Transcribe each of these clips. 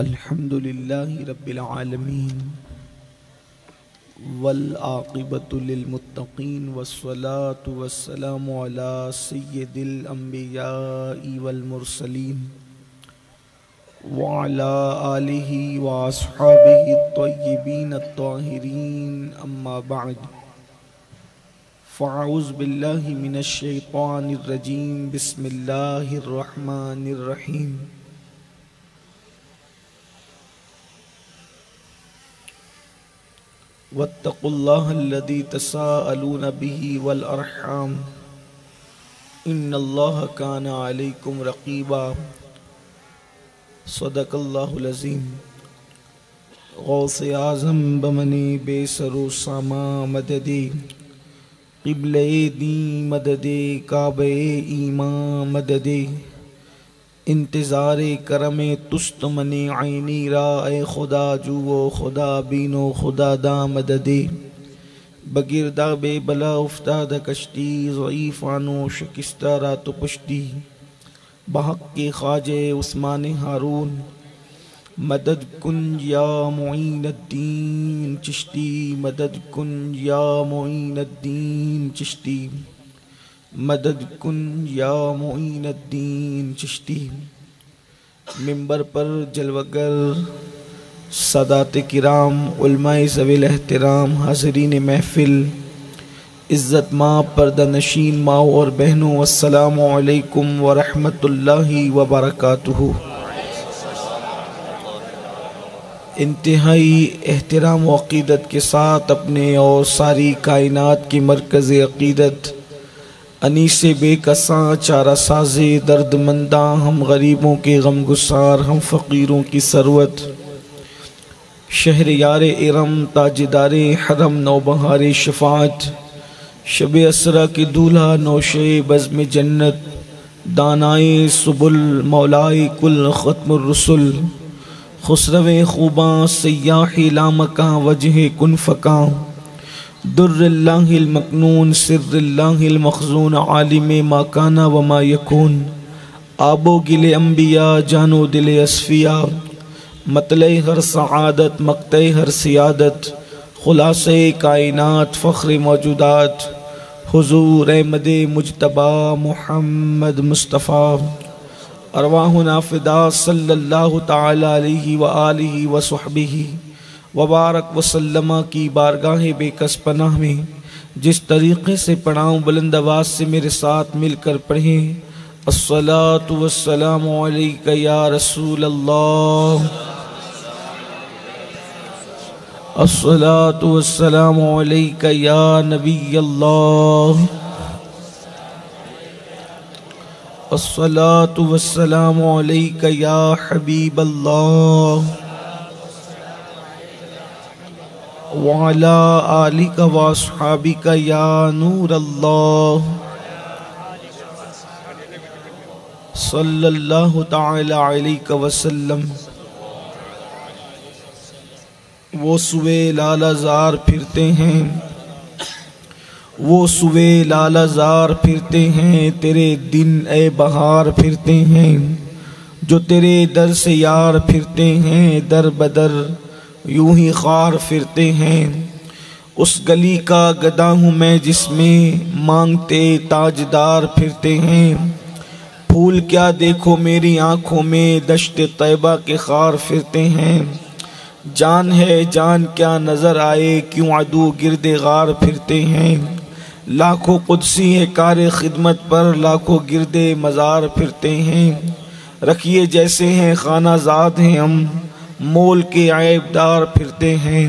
الحمد لله رب العالمين والعاقبة للمتقين والصلاة والسلام على سيد الأنبياء والمرسلين وعلى آله وأصحابه الطيبين الطاهرين أما بعد فأعوذ بالله من الشيطان الرجيم بسم الله الرحمن الرحيم واتقوا الله الذي تساءلون به والأرحام إن الله كان عليكم رقيبا صدق الله العظيم غوث اعظم بمنی بے سر و ساما مددی قبلِ دی مددِ کعبہ ایمان مددِ انتظار کرم تست منی عینی را اے خدا جو و خدا بین و خدا دا مددِ بگردہ بے بلا افتاد کشتی ضعیفانو شکستہ را تو پشتی بحق کے خواجہ عثمان ہارون مدد کن یا معین الدین چشتی مدد کن یا معین الدین چشتی مدد کن یا معین الدین چشتی منبر پر جلوگر سادات کرام علماء ذوی الاحترام حاضرین محفل عزت ماں پردہ نشین ماں اور بہنوں السلام علیکم ورحمۃ اللہ وبرکاتہ۔ انتہائی احترام و عقیدت کے ساتھ اپنے اور ساری کائنات کی مرکز عقیدت انیس بے کساں چارہ ساز درد منداں ہم غریبوں کے غم گسار ہم فقیروں کی ثروت شہر یار ارم تاجدار حرم نوبہار شفاعت شب اسرا کی دولہا نوشے بزم جنت دانائے سبل مولائے کل ختم الرسل خسرو خوباں سیاحی لامکاں وجہ کن فکاں در اللہ المکنون سر اللہ المخزون عالم ما کانا وما یکون آب و گل انبیاء جانو دل اصفیاء مطلع ہر سعادت مقطع ہر سیادت خلاصہ کائنات فخر موجودات حضور احمد مجتبی محمد مصطفیٰ ارواحنا فدا صلی اللہ تعالی علیہ وآلہ وصحبہ وبارک وسلم کی بارگاہ بے کس پناہ میں جس طریقے سے پڑھاؤں بلند آواز سے میرے ساتھ مل کر پڑھیں الصلاۃ والسلام علیک یا رسول اللہ، الصلاۃ والسلام علیک یا نبی اللہ، الصلاۃ والسلام علیک یا حبیب اللہ وعلی آلک واصحابک یا نور اللہ صلی اللہ تعالی علیہ وسلم۔ وہ سوے لالہ زار پھرتے ہیں، وہ سوے لالہ زار پھرتے ہیں، تیرے دن اے بہار پھرتے ہیں، جو تیرے در سے یار پھرتے ہیں، در بدر یوں ہی خار پھرتے ہیں۔ اس گلی کا گدا ہوں میں جس میں مانگتے تاجدار پھرتے ہیں، پھول کیا دیکھو میری آنکھوں میں دشت طیبہ کے خار پھرتے ہیں، جان ہے جان کیا نظر آئے کیوں عدو گرد غار پھرتے ہیں، لاکھوں قدسی ہے کار خدمت پر لاکھوں گرد مزار پھرتے ہیں، رکھیے جیسے ہیں خانہ زاد ہیں ہم مول کے عیب دار پھرتے ہیں،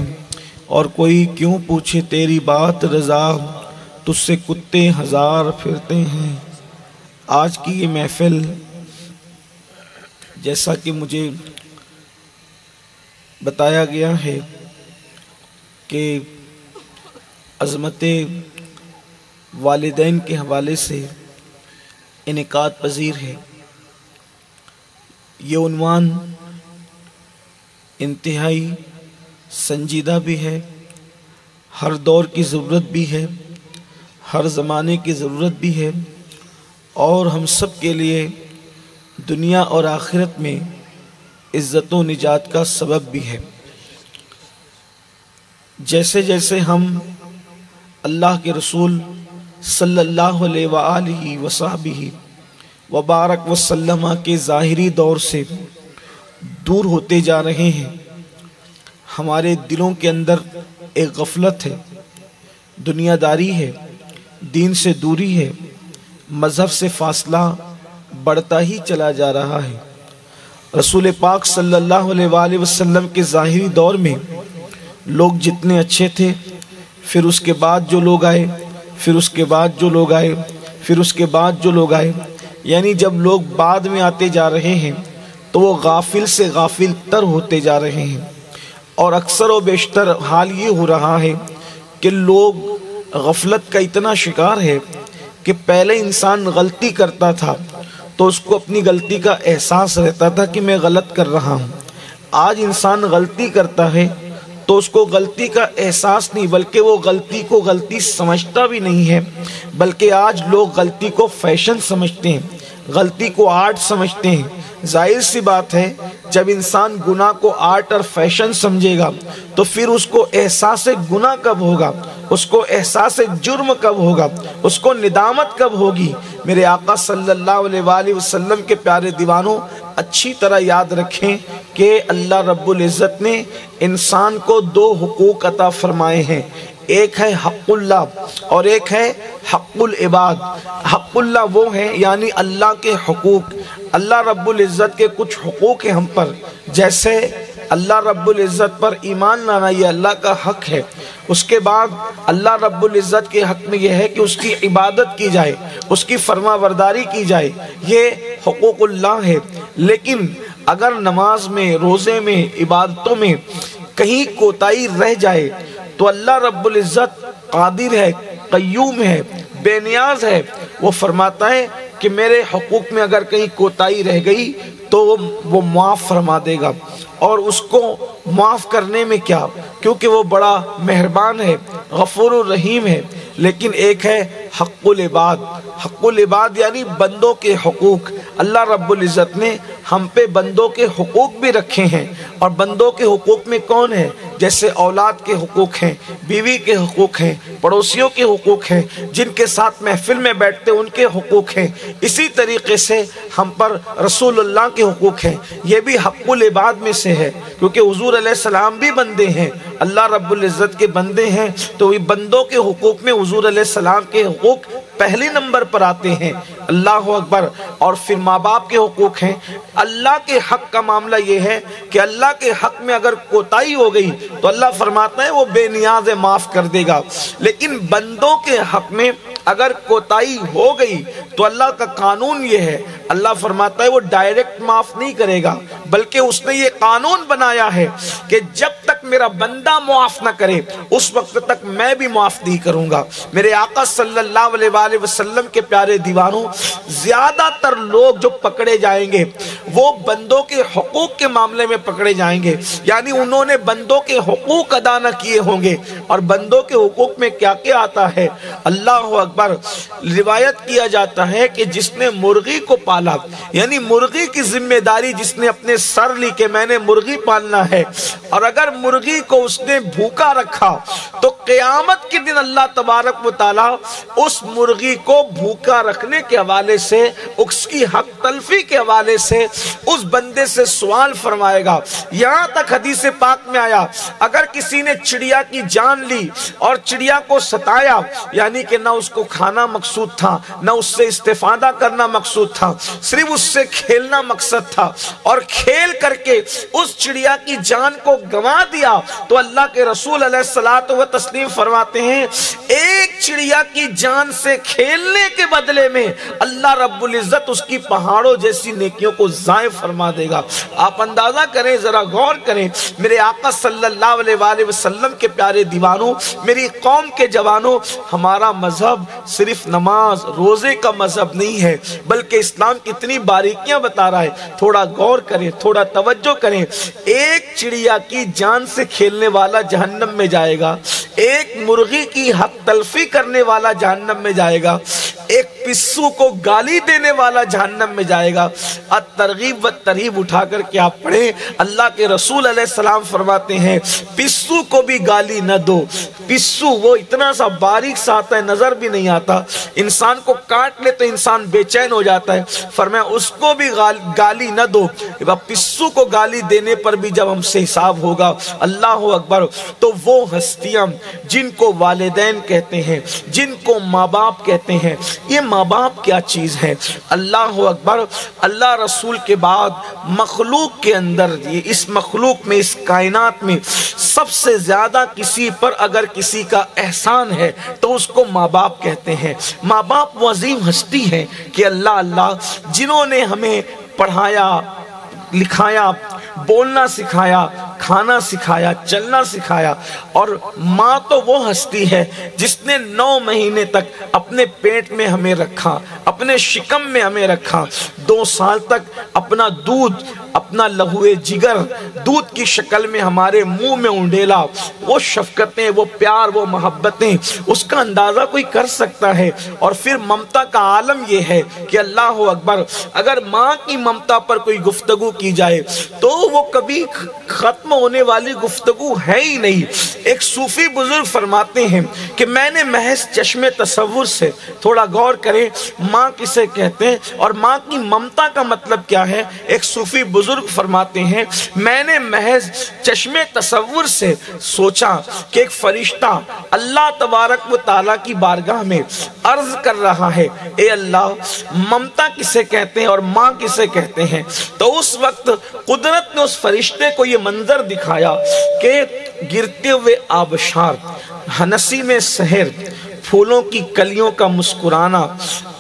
اور کوئی کیوں پوچھے تیری بات رضا تجھ سے کتے ہزار پھرتے ہیں۔ آج کی یہ محفل جیسا کہ مجھے بتایا گیا ہے کہ عظمت والدین کے حوالے سے انعقاد پذیر ہے۔ یہ عنوان انتہائی سنجیدہ بھی ہے، ہر دور کی ضرورت بھی ہے، ہر زمانے کی ضرورت بھی ہے، اور ہم سب کے لیے دنیا اور آخرت میں عزت و نجات کا سبب بھی ہے۔ جیسے جیسے ہم اللہ کے رسول صلی اللہ علیہ وآلہ وصحبہ وبارک وسلم کے ظاہری دور سے دور ہوتے جا رہے ہیں، ہمارے دلوں کے اندر ایک غفلت ہے، دنیا داری ہے، دین سے دوری ہے، مذہب سے فاصلہ بڑھتا ہی چلا جا رہا ہے۔ رسول پاک صلی اللہ علیہ وآلہ وسلم کے ظاہری دور میں لوگ جتنے اچھے تھے، پھر اس کے بعد جو لوگ آئے، پھر اس کے بعد جو لوگ آئے، پھر اس کے بعد جو لوگ آئے، یعنی جب لوگ بعد میں آتے جا رہے ہیں تو وہ غافل سے غافل تر ہوتے جا رہے ہیں، اور اکثر و بیشتر حال یہ ہو رہا ہے کہ لوگ غفلت کا اتنا شکار ہے کہ پہلے انسان غلطی کرتا تھا تو اس کو اپنی غلطی کا احساس رہتا تھا کہ میں غلط کر رہا ہوں، آج انسان غلطی کرتا ہے تو اس کو غلطی کا احساس نہیں، بلکہ وہ غلطی کو غلطی سمجھتا بھی نہیں ہے، بلکہ آج لوگ غلطی کو فیشن سمجھتے ہیں، غلطی کو آرٹ سمجھتے ہیں۔ ظاہر سی بات ہے جب انسان گناہ کو آرٹ اور فیشن سمجھے گا تو پھر اس کو احساس گناہ کب ہوگا، اس کو احساس جرم کب ہوگا، اس کو ندامت کب ہوگی۔ میرے آقا صلی اللہ علیہ وآلہ وسلم کے پیارے دیوانوں، اچھی طرح یاد رکھیں کہ اللہ رب العزت نے انسان کو دو حقوق عطا فرمائے ہیں، ایک ہے حق اللہ اور ایک ہے حق العباد۔ حق اللہ وہ ہے یعنی اللہ کے حقوق، اللہ رب العزت کے کچھ حقوق ہیں ہم پر، جیسے اللہ رب العزت پر ایمان لانا، یہ اللہ کا حق ہے۔ اس کے بعد اللہ رب العزت کے حق میں یہ ہے کہ اس کی عبادت کی جائے، اس کی فرما برداری کی جائے، یہ حقوق اللہ ہے۔ لیکن اگر نماز میں، روزے میں، عبادتوں میں کہیں کوتاہی رہ جائے تو اللہ رب العزت قادر ہے، قیوم ہے، بے نیاز ہے، وہ فرماتا ہے کہ میرے حقوق میں اگر کہیں کوتاہی رہ گئی تو وہ معاف فرما دے گا، اور اس کو معاف کرنے میں کیا، کیونکہ وہ بڑا مہربان ہے، غفور الرحیم ہے۔ لیکن ایک ہے حق العباد، حق العباد یعنی بندوں کے حقوق۔ اللہ رب العزت نے ہم پہ بندوں کے حقوق بھی رکھے ہیں، اور بندوں کے حقوق میں کون ہیں؟ جیسے اولاد کے حقوق ہیں، بیوی کے حقوق ہیں، پڑوسیوں کے حقوق ہیں، جن کے ساتھ محفل میں بیٹھتے ان کے حقوق ہیں۔ اسی طریقے سے ہم پر رسول اللہ کے حقوق ہیں، یہ بھی حق العباد میں سے ہے، کیونکہ حضور علیہ السلام بھی بندے ہیں، اللہ رب العزت کے بندے ہیں، تو یہ بندوں کے حقوق میں حضور علیہ السلام کے حقوق پہلے نمبر پر آتے ہیں۔ اللہ اکبر۔ اور پھر ماں باپ کے حقوق ہیں۔ اللہ کے حق کا معاملہ یہ ہے کہ اللہ کے حق میں اگر کوتاہی ہو گئی تو اللہ فرماتا ہے وہ بے نیاز ہے، معاف کر دے گا۔ لیکن بندوں کے حق میں اگر کوتاہی ہو گئی تو اللہ کا قانون یہ ہے، اللہ فرماتا ہے وہ ڈائریکٹ معاف نہیں کرے گا، بلکہ اس نے یہ قانون بنایا ہے کہ جب تک میرا بندہ معاف نہ کرے اس وقت تک میں بھی معاف نہیں کروں گا۔ میرے آقا صلی اللہ علیہ وآلہ وسلم کے پیارے دیوانوں، زیادہ تر لوگ جو پکڑے جائیں گے وہ بندوں کے حقوق کے معاملے میں پکڑے جائیں گے، یعنی انہوں نے بندوں کے حقوق ادا نہ کیے ہوں گے۔ اور بندوں کے حقوق میں کیا کیا آتا ہے؟ اللہ اکبر۔ روایت کیا جاتا ہے کہ جس نے مرغی کو پالا، یعنی مرغی کی ذمہ داری جس نے اپنے سر لی کہ میں نے مرغی پالنا ہے، اور اگر مرغی کو اس نے بھوکا رکھا تو قیامت کے دن اللہ تبارک و تعالی اس مرغی کو بھوکا رکھنے کے حوالے سے، اس کی حق تلفی کے حوالے سے اس بندے سے سوال فرمائے گا۔ یہاں تک حدیث پاک میں آیا اگر کسی نے چڑیا کی جان لی اور چڑیا کو ستایا، یعنی کہ نہ اس کو کھانا مقصود تھا، نہ اس سے استفادہ کرنا مقصود تھا، صرف اس سے کھیلنا مقصد تھا، اور کھیل کر کے اس چڑیا کی جان کو گنوا دیا، تو اللہ کے رسول علیہ الصلوۃ والتسلیم فرماتے ہیں ایک چڑیا کی جان سے کھیلنے کے بدلے میں اللہ رب العزت اس کی پہاڑوں جیسی نیکیوں کو ضائع فرما دے گا۔ آپ اندازہ کریں، ذرا غور کریں، میرے آقا صلی اللہ علیہ وآلہ وسلم کے پیارے دیوانوں، میری قوم کے جوانوں، ہمارا مذہب صرف نماز روزے کا مذہب نہیں ہے، بلکہ اسلام کتنی باریکیاں بتا رہا ہے۔ تھوڑا غور کریں، تھوڑا توجہ کریں۔ ایک چڑیا کی جان سے کھیلنے والا جہنم میں جائے گا، ایک مرغی کی حق تلفی کرنے والا جہنم میں جائے گا، ایک پسو کو گالی دینے والا جہنم میں جائے گا۔ الترغیب و ترہیب اٹھا کر کے آپ پڑھیں، اللہ کے رسول علیہ السلام فرماتے ہیں پسو کو بھی گالی نہ دو۔ پسو وہ اتنا سا باریک سا آتا ہے، نظر بھی نہیں آتا، انسان کو کاٹ لے تو انسان بے چین ہو جاتا ہے، فرمایا اس کو بھی گالی نہ دو۔ پسو کو گالی دینے پر بھی جب ہم سے حساب ہوگا، اللہ اکبر، تو وہ ہستیاں جن کو والدین کہتے ہیں، جن کو ماں باپ کہتے ہیں، یہ ماں باپ کیا چیز ہے؟ اللہ اکبر، اللہ رسول کے بعد مخلوق کے اندر، اس مخلوق میں، اس کائنات میں سب سے زیادہ کسی پر اگر کسی کا احسان ہے تو اس کو ماں باپ کہتے ہیں۔ ماں باپ وہ عظیم ہستی ہے کہ اللہ جنہوں نے ہمیں پڑھایا لکھایا، بولنا سکھایا، کھانا سکھایا، چلنا سکھایا، اور ماں تو وہ ہستی ہے جس نے 9 مہینے تک اپنے پیٹ میں ہمیں رکھا، اپنے شکم میں ہمیں رکھا، 2 سال تک اپنا دودھ، اپنا لہوے جگر دودھ کی شکل میں ہمارے منہ میں انڈیلا۔ وہ شفقتیں، وہ پیار، وہ محبتیں، اس کا اندازہ کوئی کر سکتا ہے؟ اور پھر ممتا کا عالم یہ ہے کہ اللہ اکبر، اگر ماں کی ممتا پر کوئی گفتگو کی جائے تو وہ کبھی ختم ہونے والی گفتگو ہے ہی نہیں۔ ایک صوفی بزرگ فرماتے ہیں کہ میں نے محض چشم تصور سے، تھوڑا غور کریں ماں کسے کہتے ہیں اور ماں کی ممتا کا مطلب کیا ہے۔ ایک صوفی بزرگ فرماتے ہیں میں نے محض چشم تصور سے سوچا کہ ایک فرشتہ اللہ تبارک و تعالیٰ کی بارگاہ میں عرض کر رہا ہے، اے اللہ ممتا کسے کہتے ہیں اور ماں کسے کہتے ہیں؟ تو اس وقت قدرت نے اس فرشتے کو یہ منظر دکھایا کہ گرتے ہوئے آبشار، نسیم سحر، پھولوں کی کلیوں کا مسکرانا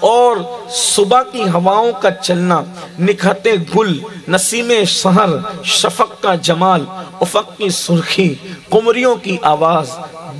اور صبح کی ہواؤں کا چلنا، نکھتے گل، نسیم سحر، شفق کا جمال، افق کی سرخی، قمریوں کی آواز،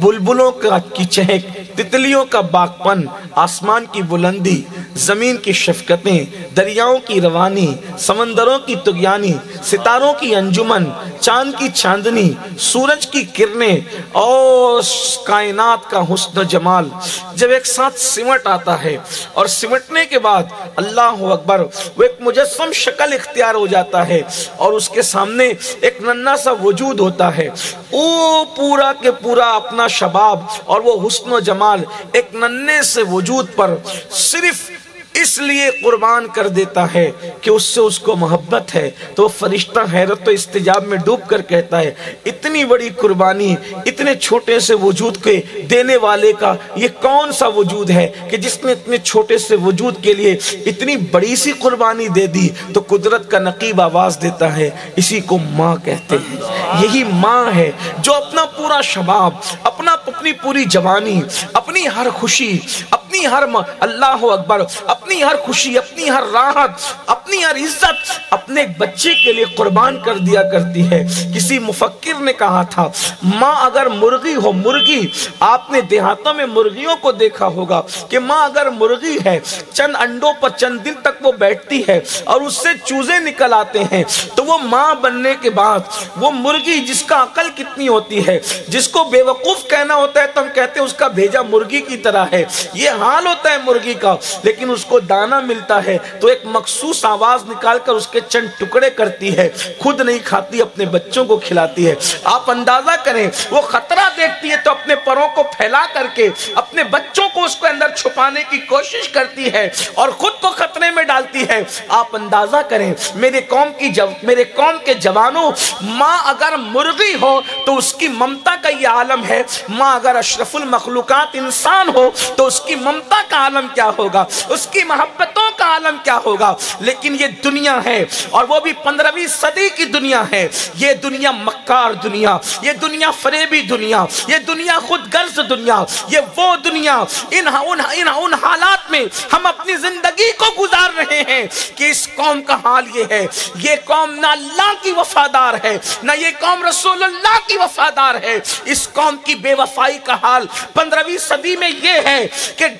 بلبلوں کی چہک، تتلیوں کا باغپن، آسمان کی بلندی، زمین کی شفقتیں، دریاؤں کی روانی، سمندروں کی طغیانی، ستاروں کی انجمن، چاند کی چاندنی، سورج کی کرنیں اور کائنات کا حسن و جمال جب ایک ساتھ سمٹ آتا ہے، اور سمٹنے کے بعد اللہ اکبر وہ ایک مجسم شکل اختیار ہو جاتا ہے، اور اس کے سامنے ایک ننھا سا وجود ہوتا ہے، وہ پورا کے پورا اپنا شباب اور وہ حسن و جمال ایک ننھے سے وجود پر صرف اس لیے قربان کر دیتا ہے کہ اس سے اس کو محبت ہے۔ تو فرشتہ حیرت و استجاب میں ڈوب کر کہتا ہے اتنی بڑی قربانی اتنے چھوٹے سے وجود کے دینے والے کا یہ کون سا وجود ہے کہ جس نے اتنے چھوٹے سے وجود کے لیے اتنی بڑی سی قربانی دے دی؟ تو قدرت کا نقیب آواز دیتا ہے اسی کو ماں کہتے ہیں۔ یہی ماں ہے جو اپنا پورا شباب، اپنی پوری جوانی، اپنی ہر خوشی، اپنی ہر اللہ اکبر، اپنی ہر خوشی، اپنی ہر راحت، اپنی ہر عزت اپنے بچے کے لیے قربان کر دیا کرتی ہے۔ کسی مفکر نے کہا تھا ماں اگر مرغی ہو، مرغی، آپ نے دیہاتوں میں مرغیوں کو دیکھا ہوگا کہ ماں اگر مرغی ہے چند انڈوں پر چند دن تک وہ بیٹھتی ہے اور اس سے چوزے نکل آتے ہیں، تو وہ ماں بننے کے بعد وہ مرغی جس کا عقل کتنی ہوتی ہے، جس کو بے وقوف کہنا ہوتا ہے تو ہم کہتے ہیں اس کا بھیجا مرغی کی طرح ہے، یہ حال ہوتا ہے مرغی کا، لیکن اس کو دانا ملتا ہے تو ایک مخصوص آواز نکال کر اس کے چند ٹکڑے کرتی ہے، خود نہیں کھاتی، اپنے بچوں کو کھلاتی ہے۔ آپ اندازہ کریں وہ خطرہ دیکھتی ہے تو اپنے پروں کو پھیلا کر کے اپنے بچوں کو اس کے اندر چھپانے کی کوشش کرتی ہے اور خود کو خطرے میں ڈالتی ہے۔ آپ اندازہ کریں میرے قوم کے جوانوں، ماں اگر مرغی ہو تو اس کی ممتا کا یہ عالم ہے، ماں اگر اشرف المخلوقات انسان ہو تو اس کی ممتا کا عالم کیا ہوگا، اس کی محبتوں کا عالم کیا ہوگا۔ لیکن یہ دنیا ہے اور وہ بھی 15ویں صدی کی دنیا ہے، یہ دنیا مکار دنیا، یہ دنیا فریبی دنیا، یہ دنیا خود غرض دنیا، یہ وہ دنیا، ان حالات میں ہم اپنی زندگی کو گزار رہے ہیں کہ اس قوم کا حال یہ ہے، یہ قوم نہ اللہ کی وفادار ہے نہ یہ قوم رسول اللہ کی وفادار ہے۔ اس قوم کی بے وفائی کا حال 15ویں صدی میں یہ ہے کہ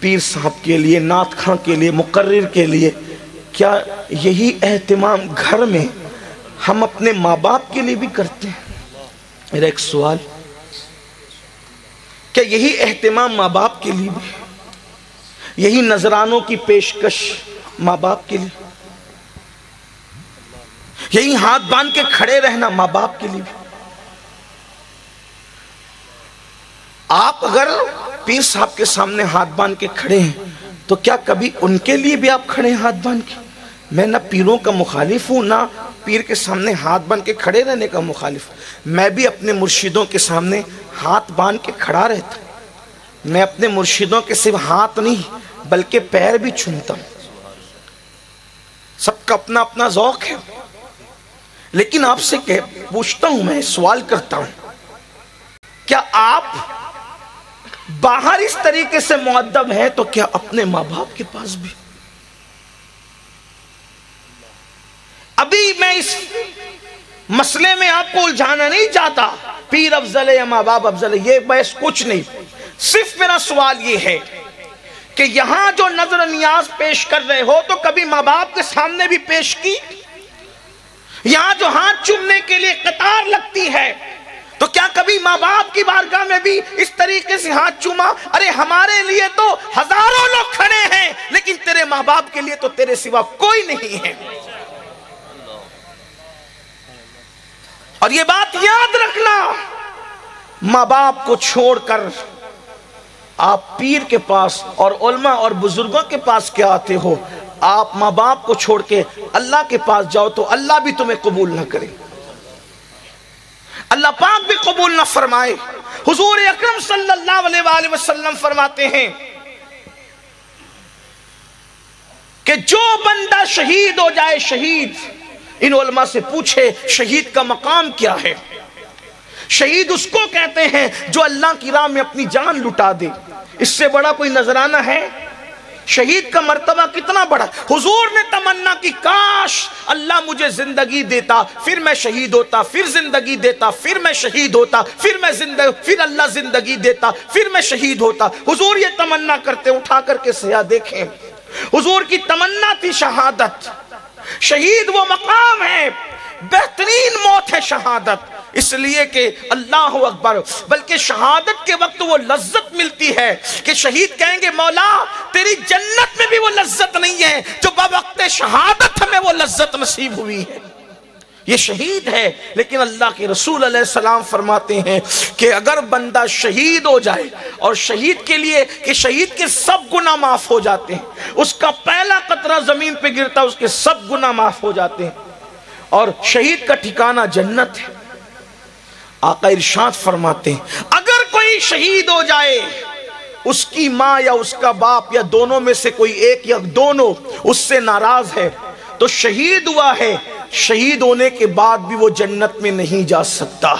پیر صاحب کے لیے، نعت خواں کے لیے، مقرر کے لیے، کیا یہی اہتمام گھر میں ہم اپنے ماں باپ کے لیے بھی کرتے ہیں؟ میرا ایک سوال، کیا یہی اہتمام ماں باپ کے لیے بھی، یہی نذرانوں کی پیشکش ماں باپ کے لیے، یہی ہاتھ باندھ کے کھڑے رہنا ماں باپ کے لیے بھی؟ آپ اگر پیر صاحب کے سامنے ہاتھ باندھ کے کھڑے ہیں تو کیا کبھی ان کے لیے بھی آپ کھڑے ہیں ہاتھ باندھ کے؟ میں نہ پیروں کا مخالف ہوں، نہ پیر کے سامنے ہاتھ باندھ کے کھڑے رہنے کا مخالف ہوں۔ میں بھی اپنے مرشدوں کے سامنے ہاتھ باندھ کے کھڑا رہتا ہوں۔ میں اپنے مرشدوں کے صرف ہاتھ نہیں بلکہ پیر بھی چومتا ہوں۔ سب کا اپنا اپنا ذوق ہے، لیکن آپ سے پوچھتا ہوں، میں سوال کرتا ہوں، کیا آپ باہر اس طریقے سے مؤدب ہیں تو کیا اپنے ماں باپ کے پاس بھی؟ ابھی میں اس مسئلے میں آپ کو الجھانا نہیں چاہتا، پیر افضل ہے یا ماں باپ افضل ہے، یہ بحث کچھ نہیں۔ صرف میرا سوال یہ ہے کہ یہاں جو نظر نیاز پیش کر رہے ہو تو کبھی ماں باپ کے سامنے بھی پیش کی؟ یہاں جو ہاتھ چومنے کے لیے قطار لگتی ہے تو کیا کبھی ماں باپ کی بارگاہ میں بھی اس طریقے سے ہاتھ چوما؟ ارے ہمارے لیے تو ہزاروں لوگ کھڑے ہیں، لیکن تیرے ماں باپ کے لیے تو تیرے سوا کوئی نہیں ہے۔ اور یہ بات یاد رکھنا، ماں باپ کو چھوڑ کر آپ پیر کے پاس اور علماء اور بزرگوں کے پاس کیا آتے ہو؟ آپ ماں باپ کو چھوڑ کے اللہ کے پاس جاؤ تو اللہ بھی تمہیں قبول نہ کرے، اللہ پاک بھی قبول نہ فرمائے۔ حضور اکرم صلی اللہ علیہ وآلہ وسلم فرماتے ہیں کہ جو بندہ شہید ہو جائے، شہید، ان علماء سے پوچھے شہید کا مقام کیا ہے؟ شہید اس کو کہتے ہیں جو اللہ کی راہ میں اپنی جان لٹا دے۔ اس سے بڑا کوئی نذرانہ ہے؟ شہید کا مرتبہ کتنا بڑا۔ حضور نے تمنا کی، کاش اللہ مجھے زندگی دیتا، پھر میں شہید ہوتا، پھر زندگی دیتا، پھر میں شہید ہوتا، پھر اللہ زندگی دیتا، پھر میں شہید ہوتا۔ حضور یہ تمنا کرتے، اٹھا کر کے سیاہ دیکھیں، حضور کی تمنا تھی شہادت۔ شہید وہ مقام ہے، بہترین موت ہے شہادت، اس لیے کہ اللہ اکبر، بلکہ شہادت کے وقت وہ لذت ملتی ہے کہ شہید کہیں گے مولا تیری جنت میں بھی وہ لذت نہیں ہے جو بوقت شہادت ہمیں وہ لذت نصیب ہوئی ہے۔ یہ شہید ہے، لیکن اللہ کے رسول علیہ السلام فرماتے ہیں کہ اگر بندہ شہید ہو جائے، اور شہید کے لیے کہ شہید کے سب گناہ معاف ہو جاتے ہیں، اس کا پہلا قطرہ زمین پہ گرتا اس کے سب گناہ معاف ہو جاتے ہیں، اور شہید کا ٹھکانہ جنت ہے۔ آقا ارشاد فرماتے ہیں اگر کوئی شہید ہو جائے، اس کی ماں یا اس کا باپ یا دونوں میں سے کوئی ایک یا دونوں اس سے ناراض ہے تو شہید ہوا ہے، شہید ہونے کے بعد بھی وہ جنت میں نہیں جا سکتا،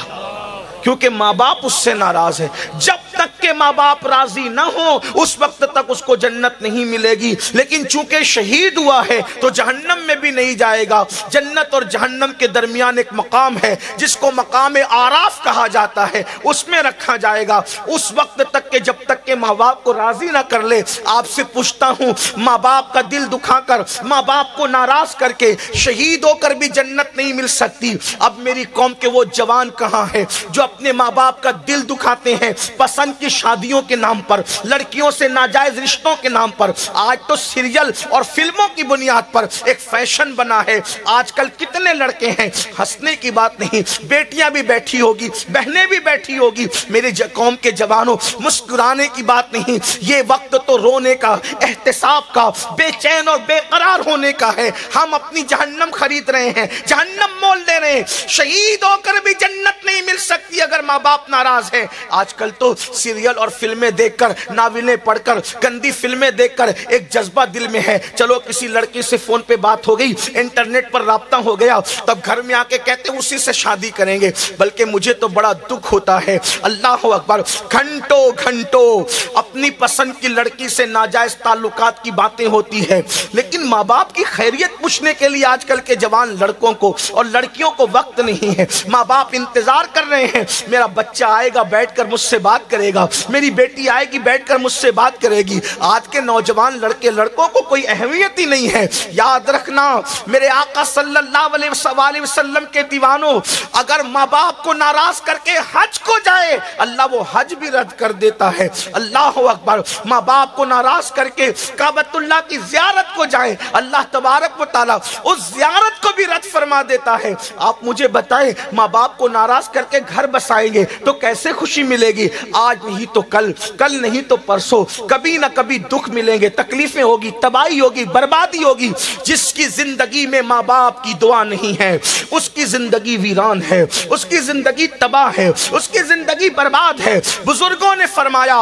کیونکہ ماں باپ اس سے ناراض ہے۔ جب تک کہ ماں باپ راضی نہ ہو اس وقت تک اس کو جنت نہیں ملے گی، لیکن چونکہ شہید ہوا ہے تو جہنم میں بھی نہیں جائے گا۔ جنت اور جہنم کے درمیان ایک مقام ہے جس کو مقام آراف کہا جاتا ہے، اس میں رکھا جائے گا اس وقت تک کہ جب تک کہ ماں باپ کو راضی نہ کر لے۔ آپ سے پوچھتا ہوں، ماں باپ کا دل دکھا کر، ماں باپ کو ناراض کر کے شہید ہو کر بھی جنت نہیں مل سکتی، اب میری قوم کے وہ جوان کہاں ہیں جو اپنے ماں باپ کا دل دکھاتے ہیں پسند کی شادیوں کے نام پر، لڑکیوں سے ناجائز رشتوں کے نام پر؟ آج تو سیریل اور فلموں کی بنیاد پر ایک فیشن بنا ہے، آج کل کتنے لڑکے ہیں، ہنسنے کی بات نہیں، بیٹیاں بھی بیٹھی ہوگی، بہنیں بھی بیٹھی ہوگی، میرے قوم کے جوانوں مسکرانے کی بات نہیں، یہ وقت تو رونے کا، احتساب کا، بے چین اور بے قرار ہونے کا ہے۔ ہم اپنی جہنم خرید رہے ہیں، جہنم مول لے رہے ہیں، شہید ہو کر بھی جنت نہیں مل سکتی اگر ماں باپ ناراض ہے۔ آج کل تو سیریل اور فلمیں دیکھ کر، ناولیں پڑھ کر، گندی فلمیں دیکھ کر ایک جذبہ دل میں ہے، چلو کسی لڑکی سے فون پہ بات ہو گئی، انٹرنیٹ پر رابطہ ہو گیا، تب گھر میں آ کے کہتے ہیں اسی سے شادی کریں گے۔ بلکہ مجھے تو بڑا دکھ ہوتا ہے، اللہ اکبر، گھنٹوں گھنٹوں اپنی پسند کی لڑکی سے ناجائز تعلقات کی باتیں ہوتی ہے، لیکن ماں باپ کی خیریت پوچھنے کے لیے آج کل کے جوان لڑکوں کو اور لڑکیوں کو وقت نہیں ہے۔ ماں باپ انتظار کر رہے ہیں، میرا بچہ آئے گا، بیٹھ کر مجھ سے بات کرے جائے گا، میری بیٹی آئے گی بیٹھ کر مجھ سے بات کرے گی۔ آج کے نوجوان لڑکوں کو کوئی اہمیت ہی نہیں ہے۔ یاد رکھنا میرے آقا صلی اللہ علیہ وسلم کے دیوانوں، اگر ماں باپ کو ناراض کر کے حج کو جائے اللہ وہ حج بھی رد کر دیتا ہے۔ اللہ اکبر۔ ماں باپ کو ناراض کر کے کعبۃ اللہ کی زیارت کو جائے اللہ تبارک و تعالی اس زیارت کو بھی رد فرما دیتا ہے۔ آپ مجھے بتائیں ماں باپ کو ناراض کر کے گھر بسائیں گے تو کیسے خوشی ملے گی؟ آج نہیں تو کل، کل نہیں تو پرسوں، کبھی نہ کبھی دکھ ملیں گے، تکلیفیں ہوگی، تباہی ہوگی، بربادی ہوگی۔ جس کی زندگی میں ماں باپ کی دعا نہیں ہے اس کی زندگی ویران ہے، اس کی زندگی تباہ ہے، اس کی زندگی برباد ہے۔ بزرگوں نے فرمایا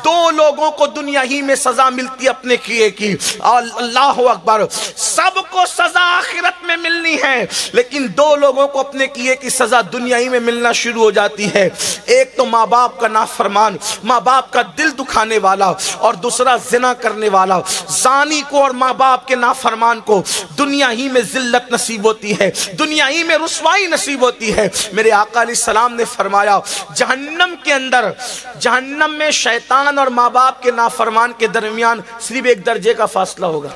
دو لوگوں کو دنیا ہی میں سزا ملتی اپنے کیے کی، اللہ اکبر، سب کو سزا آخرت میں ملنی ہے لیکن دو لوگوں کو اپنے کیے کی سزا دنیا ہی میں ملنا شروع ہو جاتی ہے۔ ایک تو ماں باپ کا نافرمان، ماں باپ کا دل دکھانے والا، اور دوسرا زنا کرنے والا۔ زانی کو اور ماں باپ کے نافرمان کو دنیا ہی میں ذلت نصیب ہوتی ہے، دنیا ہی میں رسوائی نصیب ہوتی ہے۔ میرے آقا علیہ السلام نے فرمایا جہنم کے اندر، جہنم میں شیطان اور ماں باپ کے نافرمان کے درمیان صرف ایک درجے کا فاصلہ ہوگا،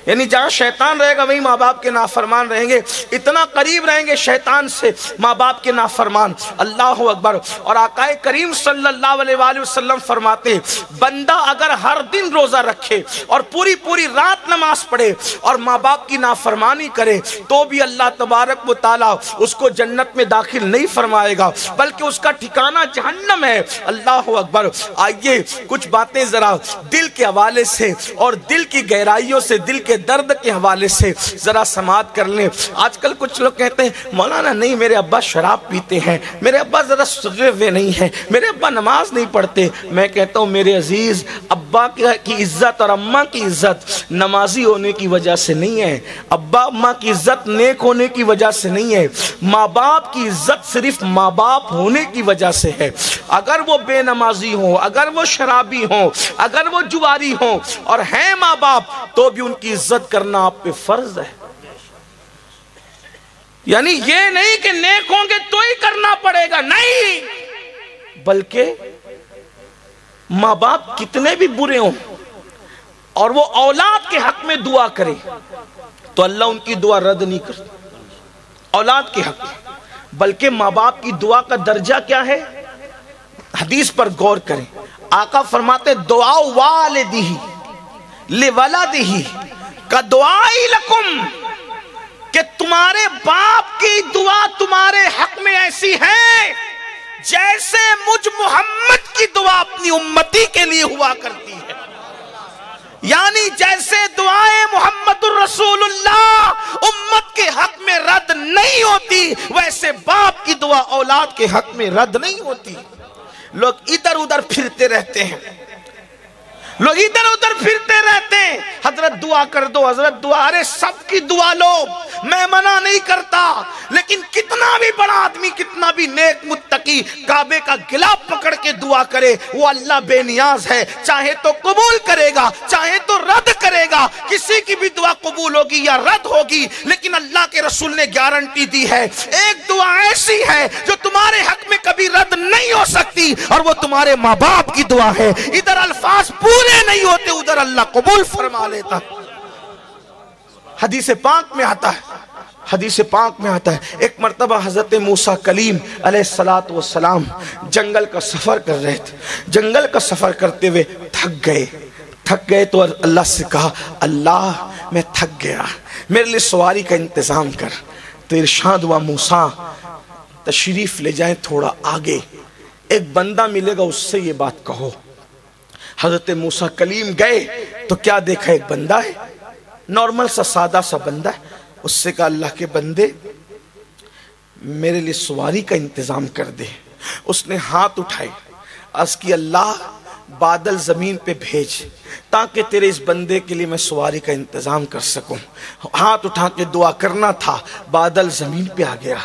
یعنی جہاں شیطان رہے گا وہیں ماں باپ کے نافرمان رہیں گے، اتنا قریب رہیں گے شیطان سے ماں باپ کے نافرمان۔ اللہ اکبر۔ اور آقا کریم صلی اللہ علیہ وآلہ وسلم فرماتے بندہ اگر ہر دن روزہ رکھے اور پوری پوری رات نماز پڑھے اور ماں باپ کی نافرمانی کرے تو بھی اللہ تبارک و تعالی اس کو جنت میں داخل نہیں فرمائے گا بلکہ اس کا ٹھکانہ جہنم ہے۔ اللہ اکبر۔ آئیے کچھ باتیں ذرا دل کے حوالے سے اور دل کی گہرائیوں سے، دل کے درد کے حوالے سے ذرا سماعت کر لیں۔ آج کل کچھ لوگ کہتے ہیں مولانا نہیں میرے ابا شراب پیتے ہیں، میرے ابا ذرا سدھرے ہوئے نہیں ہیں، میرے ابا نماز نہیں پڑھتے۔ میں کہتا ہوں میرے عزیز، ابا کی عزت اور اماں کی عزت نمازی ہونے کی وجہ سے نہیں ہے، ابا اماں کی عزت نیک ہونے کی وجہ سے نہیں ہے، ماں باپ کی عزت صرف ماں باپ ہونے کی وجہ سے ہے۔ اگر وہ بے نمازی ہوں، اگر وہ شرابی ہوں، اگر وہ جواری ہوں اور ہیں ماں باپ تو بھی ان کی عزت کرنا آپ پہ فرض ہے۔ یعنی یہ نہیں کہ نیک ہوں گے تو ہی کرنا پڑے گا، نہیں، بلکہ ماں باپ کتنے بھی برے ہوں اور وہ اولاد کے حق میں دعا کرے تو اللہ ان کی دعا رد نہیں کرتا اولاد کے حق میں، بلکہ ماں باپ کی دعا کا درجہ کیا ہے؟ حدیث پر غور کریں۔ آقا فرماتے دعا والدہ لولدہ کا دعائی لکم، کہ تمہارے باپ کی دعا تمہارے حق میں ایسی ہے جیسے مجھ محمد کی دعا اپنی امتی کے لیے ہوا کرتی ہے۔ یعنی جیسے دعائیں محمد الرسول اللہ امت کے حق میں رد نہیں ہوتی ویسے باپ کی دعا اولاد کے حق میں رد نہیں ہوتی۔ لوگ ادھر ادھر پھرتے رہتے ہیں، لوگ ادھر ادھر پھرتے رہتے ہیں، حضرت دعا کر دو، حضرت دعا، ارے سب کی دعا لو، میں منع نہیں کرتا، لیکن کتنا بھی بڑا آدمی، کتنا بھی نیک متقی کعبے کا گلاف پکڑ کے دعا کرے وہ اللہ بے نیاز ہے، چاہے تو قبول کرے گا چاہے تو رد کرے گا، کسی کی بھی دعا قبول ہوگی یا رد ہوگی، لیکن اللہ کے رسول نے گارنٹی دی ہے ایک دعا ایسی ہے جو تمہارے حق میں کبھی رد نہیں ہو سکتی اور وہ تمہارے ماں باپ کی دعا ہے۔ ادھر الفاظ پورے نہیں ہوتے ادھر اللہ قبول فرما لیتا۔ حدیث پاک میں آتا ہے، حدیث پاک میں آتا ہے ایک مرتبہ حضرت موسیٰ کلیم علیہ السلام جنگل کا سفر کر رہے تھے، جنگل کا سفر کرتے ہوئے تھک گئے تو اللہ سے کہا اللہ میں تھک گیا، میرے لیے سواری کا انتظام کر۔ تو ارشاد ہوا موسیٰ تشریف لے جائیں تھوڑا آگے، ایک بندہ ملے گا اس سے یہ بات کہو۔ حضرت موسیٰ کلیم گئے تو کیا دیکھا؟ ایک بندہ ہے، نارمل سا سادہ سا بندہ ہے۔ اس سے کہا اللہ کے بندے میرے لیے سواری کا انتظام کر دے۔ اس نے ہاتھ اٹھائے، عرض کی اللہ بادل زمین پہ بھیج، تاکہ تیرے اس بندے کے لیے میں سواری کا انتظام کر سکوں۔ ہاتھ اٹھا کے دعا کرنا تھا، بادل زمین پہ آ گیا۔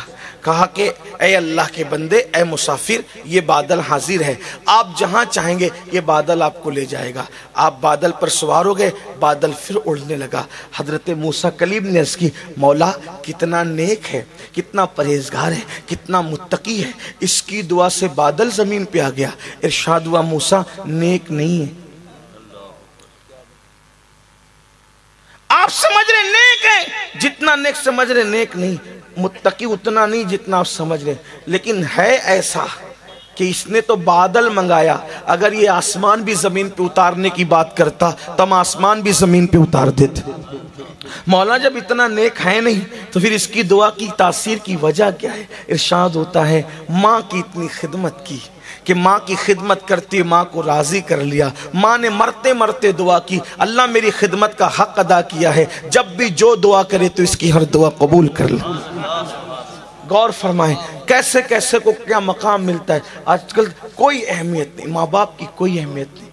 کہا کہ اے اللہ کے بندے، اے مسافر، یہ بادل حاضر ہے، آپ جہاں چاہیں گے یہ بادل آپ کو لے جائے گا۔ آپ بادل پر سوار ہو گئے، بادل پھر اڑنے لگا۔ حضرت موسیٰ کلیم نے عرض کی، مولا کتنا نیک ہے، کتنا پرہیزگار ہے، کتنا متقی ہے، اس کی دعا سے بادل زمین پہ آ گیا۔ ارشاد ہوا موسیٰ نیک نہیں ہے۔ آپ سمجھ رہے نیک ہے، جتنا نیک سمجھ رہے نیک نہیں، متقی اتنا نہیں جتنا آپ سمجھ رہے، لیکن ہے ایسا کہ اس نے تو بادل منگایا۔ اگر یہ آسمان بھی زمین پہ اتارنے کی بات کرتا تو ہم آسمان بھی زمین پہ اتار دیتے۔ مولا جب اتنا نیک ہے نہیں تو پھر اس کی دعا کی تاثیر کی وجہ کیا ہے؟ ارشاد ہوتا ہے ماں کی اتنی خدمت کی کہ ماں کی خدمت کرتی ماں کو راضی کر لیا۔ ماں نے مرتے مرتے دعا کی، اللہ میری خدمت کا حق ادا کیا ہے، جب بھی جو دعا کرے تو اس کی ہر دعا قبول کر لے۔ غور فرمائیں کیسے کیسے کو کیا مقام ملتا ہے۔ آج کل کوئی اہمیت نہیں، ماں باپ کی کوئی اہمیت نہیں۔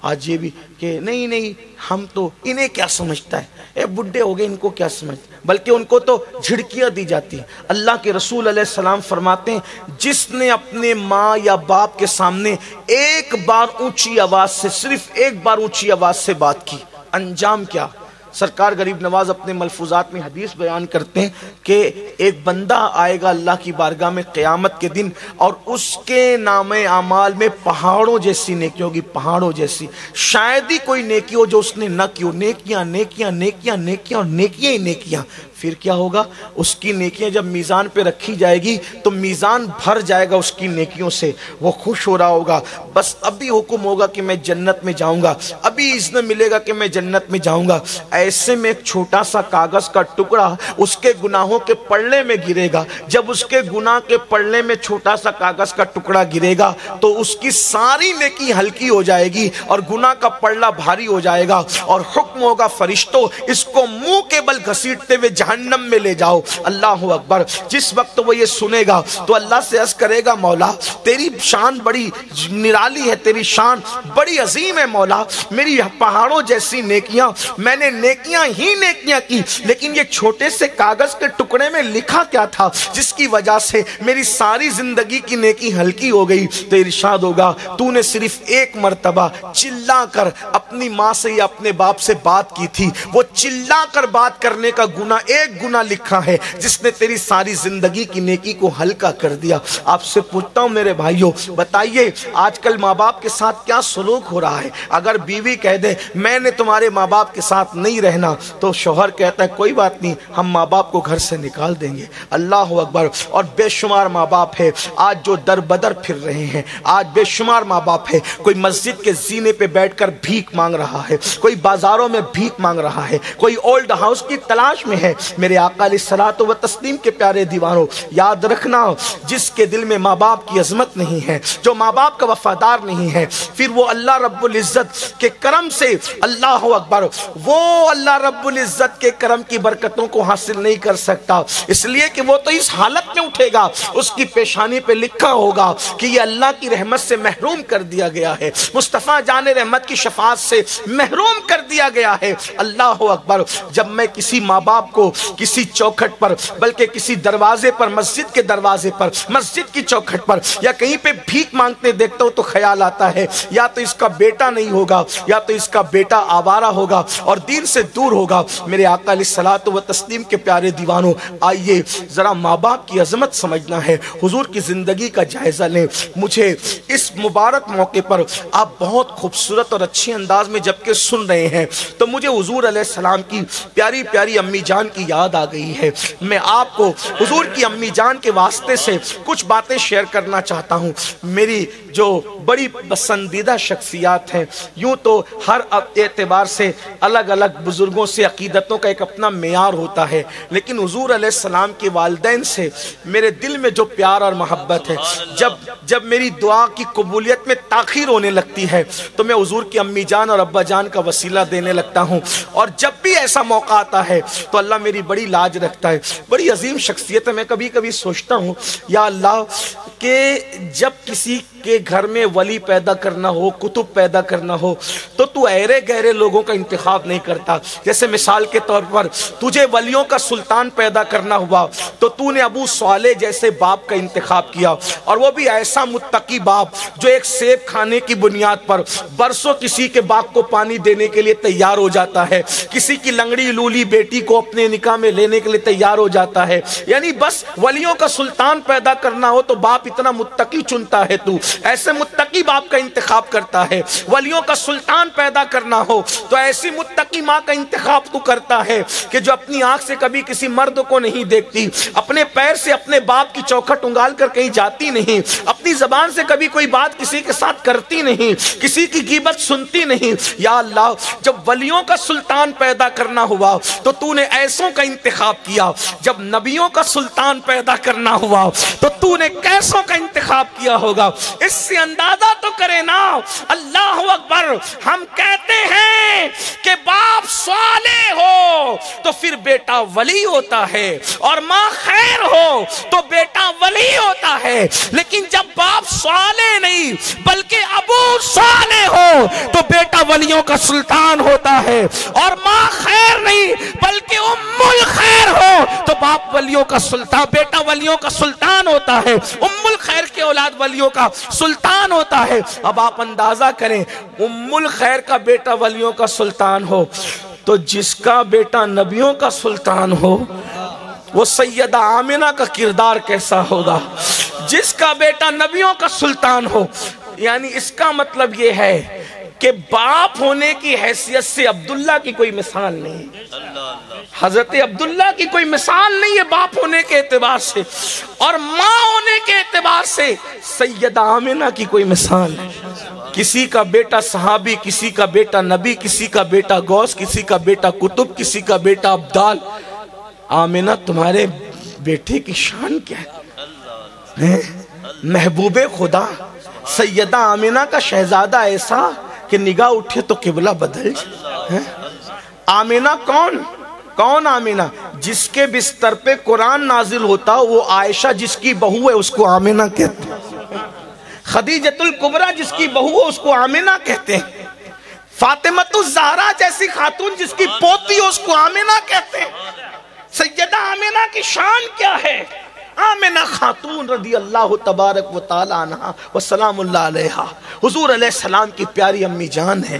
آج یہ بھی کہ نہیں ہم تو انہیں کیا سمجھتا ہے، اے بڈھے ہو گئے ان کو کیا سمجھتا ہے، بلکہ ان کو تو جھڑکیاں دی جاتی ہیں۔ اللہ کے رسول علیہ السلام فرماتے ہیں جس نے اپنے ماں یا باپ کے سامنے ایک بار اونچی آواز سے، صرف ایک بار اونچی آواز سے بات کی، انجام کیا؟ سرکار غریب نواز اپنے ملفوظات میں حدیث بیان کرتے ہیں کہ ایک بندہ آئے گا اللہ کی بارگاہ میں قیامت کے دن، اور اس کے نام اعمال میں پہاڑوں جیسی نیکی ہوگی، پہاڑوں جیسی۔ شاید ہی کوئی نیکی ہو جو اس نے نہ کی ہو، نیکیاں نیکیاں نیکیاں نیکیاں اور نیکیاں ہی نیکیاں۔ پھر کیا ہوگا؟ اس کی نیکیاں جب میزان پہ رکھی جائے گی تو میزان بھر جائے گا اس کی نیکیوں سے، وہ خوش ہو رہا ہوگا، بس ابھی حکم ہوگا کہ میں جنت میں جاؤں گا، ابھی اذن ملے گا کہ میں جنت میں جاؤں گا۔ ایسے میں ایک چھوٹا سا کاغذ کا ٹکڑا اس کے گناہوں کے پلڑے میں گرے گا۔ جب اس کے گناہ کے پلڑے میں چھوٹا سا کاغذ کا ٹکڑا گرے گا تو اس کی ساری نیکی ہلکی ہو جائے گی اور گناہ کا پلڑا بھاری ہو جائے گا، اور حکم ہوگا فرشتوں اس کو منہ کے بل گھسیٹتے ہوئے جہنم میں لے جاؤ۔ اللہ اکبر۔ جس وقت وہ یہ سنے گا تو اللہ سے عرض کرے گا مولا تیری شان بڑی نرالی ہے، تیری شان بڑی عظیم ہے مولا، میری پہاڑوں جیسی نیکیاں، میں نے نیکیاں ہی نیکیاں کی، لیکن یہ چھوٹے سے کاغذ کے ٹکڑے میں لکھا کیا تھا جس کی وجہ سے میری ساری زندگی کی نیکی ہلکی ہو گئی؟ تو ارشاد ہوگا تو نے صرف ایک مرتبہ چلا کر اپنی ماں سے یا اپنے باپ سے بات کی تھی، وہ چلا کر بات کرنے کا گناہ ایک گناہ لکھا ہے جس نے تیری ساری زندگی کی نیکی کو ہلکا کر دیا۔ آپ سے پوچھتا ہوں میرے بھائیوں، بتائیے آج کل ماں باپ کے ساتھ کیا سلوک ہو رہا ہے؟ اگر بیوی کہہ دے میں نے تمہارے ماں باپ کے ساتھ نہیں رہنا تو شوہر کہتا ہے کوئی بات نہیں، ہم ماں باپ کو گھر سے نکال دیں گے۔ اللہ اکبر۔ اور بے شمار ماں باپ ہے آج جو در بدر پھر رہے ہیں، آج بے شمار ماں باپ ہے، کوئی مسجد کے زینے پہ بیٹھ کر بھیک مانگ رہا ہے، کوئی بازاروں میں بھیک مانگ رہا ہے، کوئی اولڈ ہاؤس کی تلاش میں ہے۔ میرے آقا علیہ الصلوۃ والتسلیم کے پیارے دیوانوں، یاد رکھنا جس کے دل میں ماں باپ کی عظمت نہیں ہے، جو ماں باپ کا وفادار نہیں ہے، پھر وہ اللہ رب العزت کے کرم سے، اللہ اکبر، وہ اللہ رب العزت کے کرم کی برکتوں کو حاصل نہیں کر سکتا، اس لیے کہ وہ تو اس حالت میں اٹھے گا اس کی پیشانی پہ لکھا ہوگا کہ یہ اللہ کی رحمت سے محروم کر دیا گیا ہے، مصطفیٰ جان رحمت کی شفاعت سے محروم کر دیا گیا ہے۔ اللہ اکبر۔ جب میں کسی ماں باپ کو کسی چوکھٹ پر، بلکہ کسی دروازے پر، مسجد کے دروازے پر، مسجد کی چوکھٹ پر یا کہیں پہ بھیک مانگتے دیکھتا ہوں تو خیال آتا ہے یا تو اس کا بیٹا نہیں ہوگا یا تو اس کا بیٹا آوارہ ہوگا اور دین سے دور ہوگا۔ میرے آقا علیہ الصلوۃ والتسلیم کے پیارے دیوانوں، آئیے ذرا ماں باپ کی عظمت سمجھنا ہے، حضور کی زندگی کا جائزہ لیں۔ مجھے اس مبارک موقع پر آپ بہت خوبصورت اور اچھے انداز میں جبکہ سن رہے ہیں تو مجھے حضور علیہ السلام کی پیاری پیاری امی جان کی یاد آ گئی ہے۔ میں آپ کو حضور کی امی جان کے واسطے سے کچھ باتیں شیئر کرنا چاہتا ہوں۔ میری جو بڑی پسندیدہ شخصیات ہیں، یوں تو ہر اعتبار سے الگ الگ بزرگوں سے عقیدتوں کا ایک اپنا معیار ہوتا ہے، لیکن حضور علیہ السلام کے والدین سے میرے دل میں جو پیار اور محبت ہے، جب میری دعا کی قبولیت میں تاخیر ہونے لگتی ہے تو میں حضور کی امی جان اور ابا جان کا وسیلہ دینے لگتا ہوں، اور جب بھی ایسا موقع آتا ہے تو اللہ میری بڑی لاج رکھتا ہے۔ بڑی عظیم شخصیت ہے۔ میں کبھی کبھی سوچتا ہوں یا اللہ کہ جب کسی کے گھر میں ولی پیدا کرنا ہو، کتب پیدا کرنا ہو، تو تو ایرے گہرے لوگوں کا انتخاب نہیں کرتا. جیسے مثال کے طور پر تجھے ولیوں کا سلطان پیدا کرنا ہوا تو تو نے ابو صالح جیسے باپ کا انتخاب کیا، اور وہ بھی ایسا متقی باپ جو ایک سیب کھانے کی بنیاد پر برسوں کسی کے باغ کو پانی دینے کے لیے تیار ہو جاتا ہے، کسی کی لنگڑی لولی بیٹی کو اپنے نکاح میں لینے کے لیے تیار ہو جاتا ہے. یعنی بس ولیوں کا سلطان پیدا کرنا ہو تو باپ اتنا متقی چنتا ہے، تو ایسے متقی باپ کا انتخاب کرتا ہے. ولیوں کا سلطان پیدا کرنا ہو تو ایسی متقی ماں کا انتخاب تو کرتا ہے کہ جو اپنی آنکھ سے کبھی کسی مرد کو نہیں دیکھتی، اپنے پیر سے اپنے باپ کی چوکھٹ انگال کر کہیں جاتی نہیں، اپنی زبان سے کبھی کوئی بات کسی کے ساتھ کرتی نہیں، کسی کی غیبت سنتی نہیں. یا اللہ، جب ولیوں کا سلطان پیدا کرنا ہوا تو تو نے ایسوں کا انتخاب کیا. جب نبیوں کا سلطان پیدا کرنا ہوا تو تو نے کیسوں کا انتخاب کیا ہوگا. اس سے اندازہ تو کرے نا. اللہ اکبر. ہم کہتے ہیں کہ باپ صالح ہو تو پھر بیٹا ولی ہوتا ہے، اور ماں خیر ہو تو بیٹا ولی ہوتا ہے. لیکن جب باپ صالح نہیں بلکہ ابو صالح ہو تو بیٹا ولیوں کا سلطان ہوتا ہے، اور ماں خیر نہیں بلکہ ام الخیر ہو تو باپ ولیوں کا سلطان، بیٹا ولیوں کا سلطان ہوتا ہے، ام الخیر کے اولاد ولیوں کا سلطان ہوتا ہے. اب آپ اندازہ کریں، ام الخیر کا بیٹا ولیوں کا سلطان ہو تو جس کا بیٹا نبیوں کا سلطان ہو وہ سیدہ آمنہ کا کردار کیسا ہوگا. جس کا بیٹا نبیوں کا سلطان ہو، یعنی اس کا مطلب یہ ہے کہ باپ ہونے کی حیثیت سے عبداللہ کی کوئی مثال نہیں، حضرت عبداللہ کی کوئی مثال نہیں ہے باپ ہونے کے اعتبار سے، اور ماں ہونے کے اعتبار سے سیدہ آمنہ کی کوئی مثال نہیں. کسی کا بیٹا صحابی، کسی کا بیٹا نبی، کسی کا بیٹا غوث، کسی کا بیٹا قطب، کسی کا بیٹا عبدال. آمنہ تمہارے بیٹے کی شان کیا ہے؟ محبوب خدا سیدہ آمنہ کا شہزادہ ایسا کہ نگاہ اٹھے تو قبلہ بدل جائے. آمنہ کون آمنہ؟ جس کے بستر پہ قرآن نازل ہوتا وہ عائشہ جس کی بہو ہے اس کو آمنہ کہتے ہیں. خدیجۃ الکبریٰ جس کی بہو ہے اس کو آمنہ کہتے ہیں. فاطمۃ الزہرا جیسی خاتون جس کی پوتی ہے اس کو آمنہ کہتے ہیں. سیدہ آمنہ کی شان کیا ہے؟ آمنہ خاتون رضی اللہ تبارک و تعالی عنہ و سلام اللہ علیہا حضور علیہ السلام کی پیاری امی جان ہے.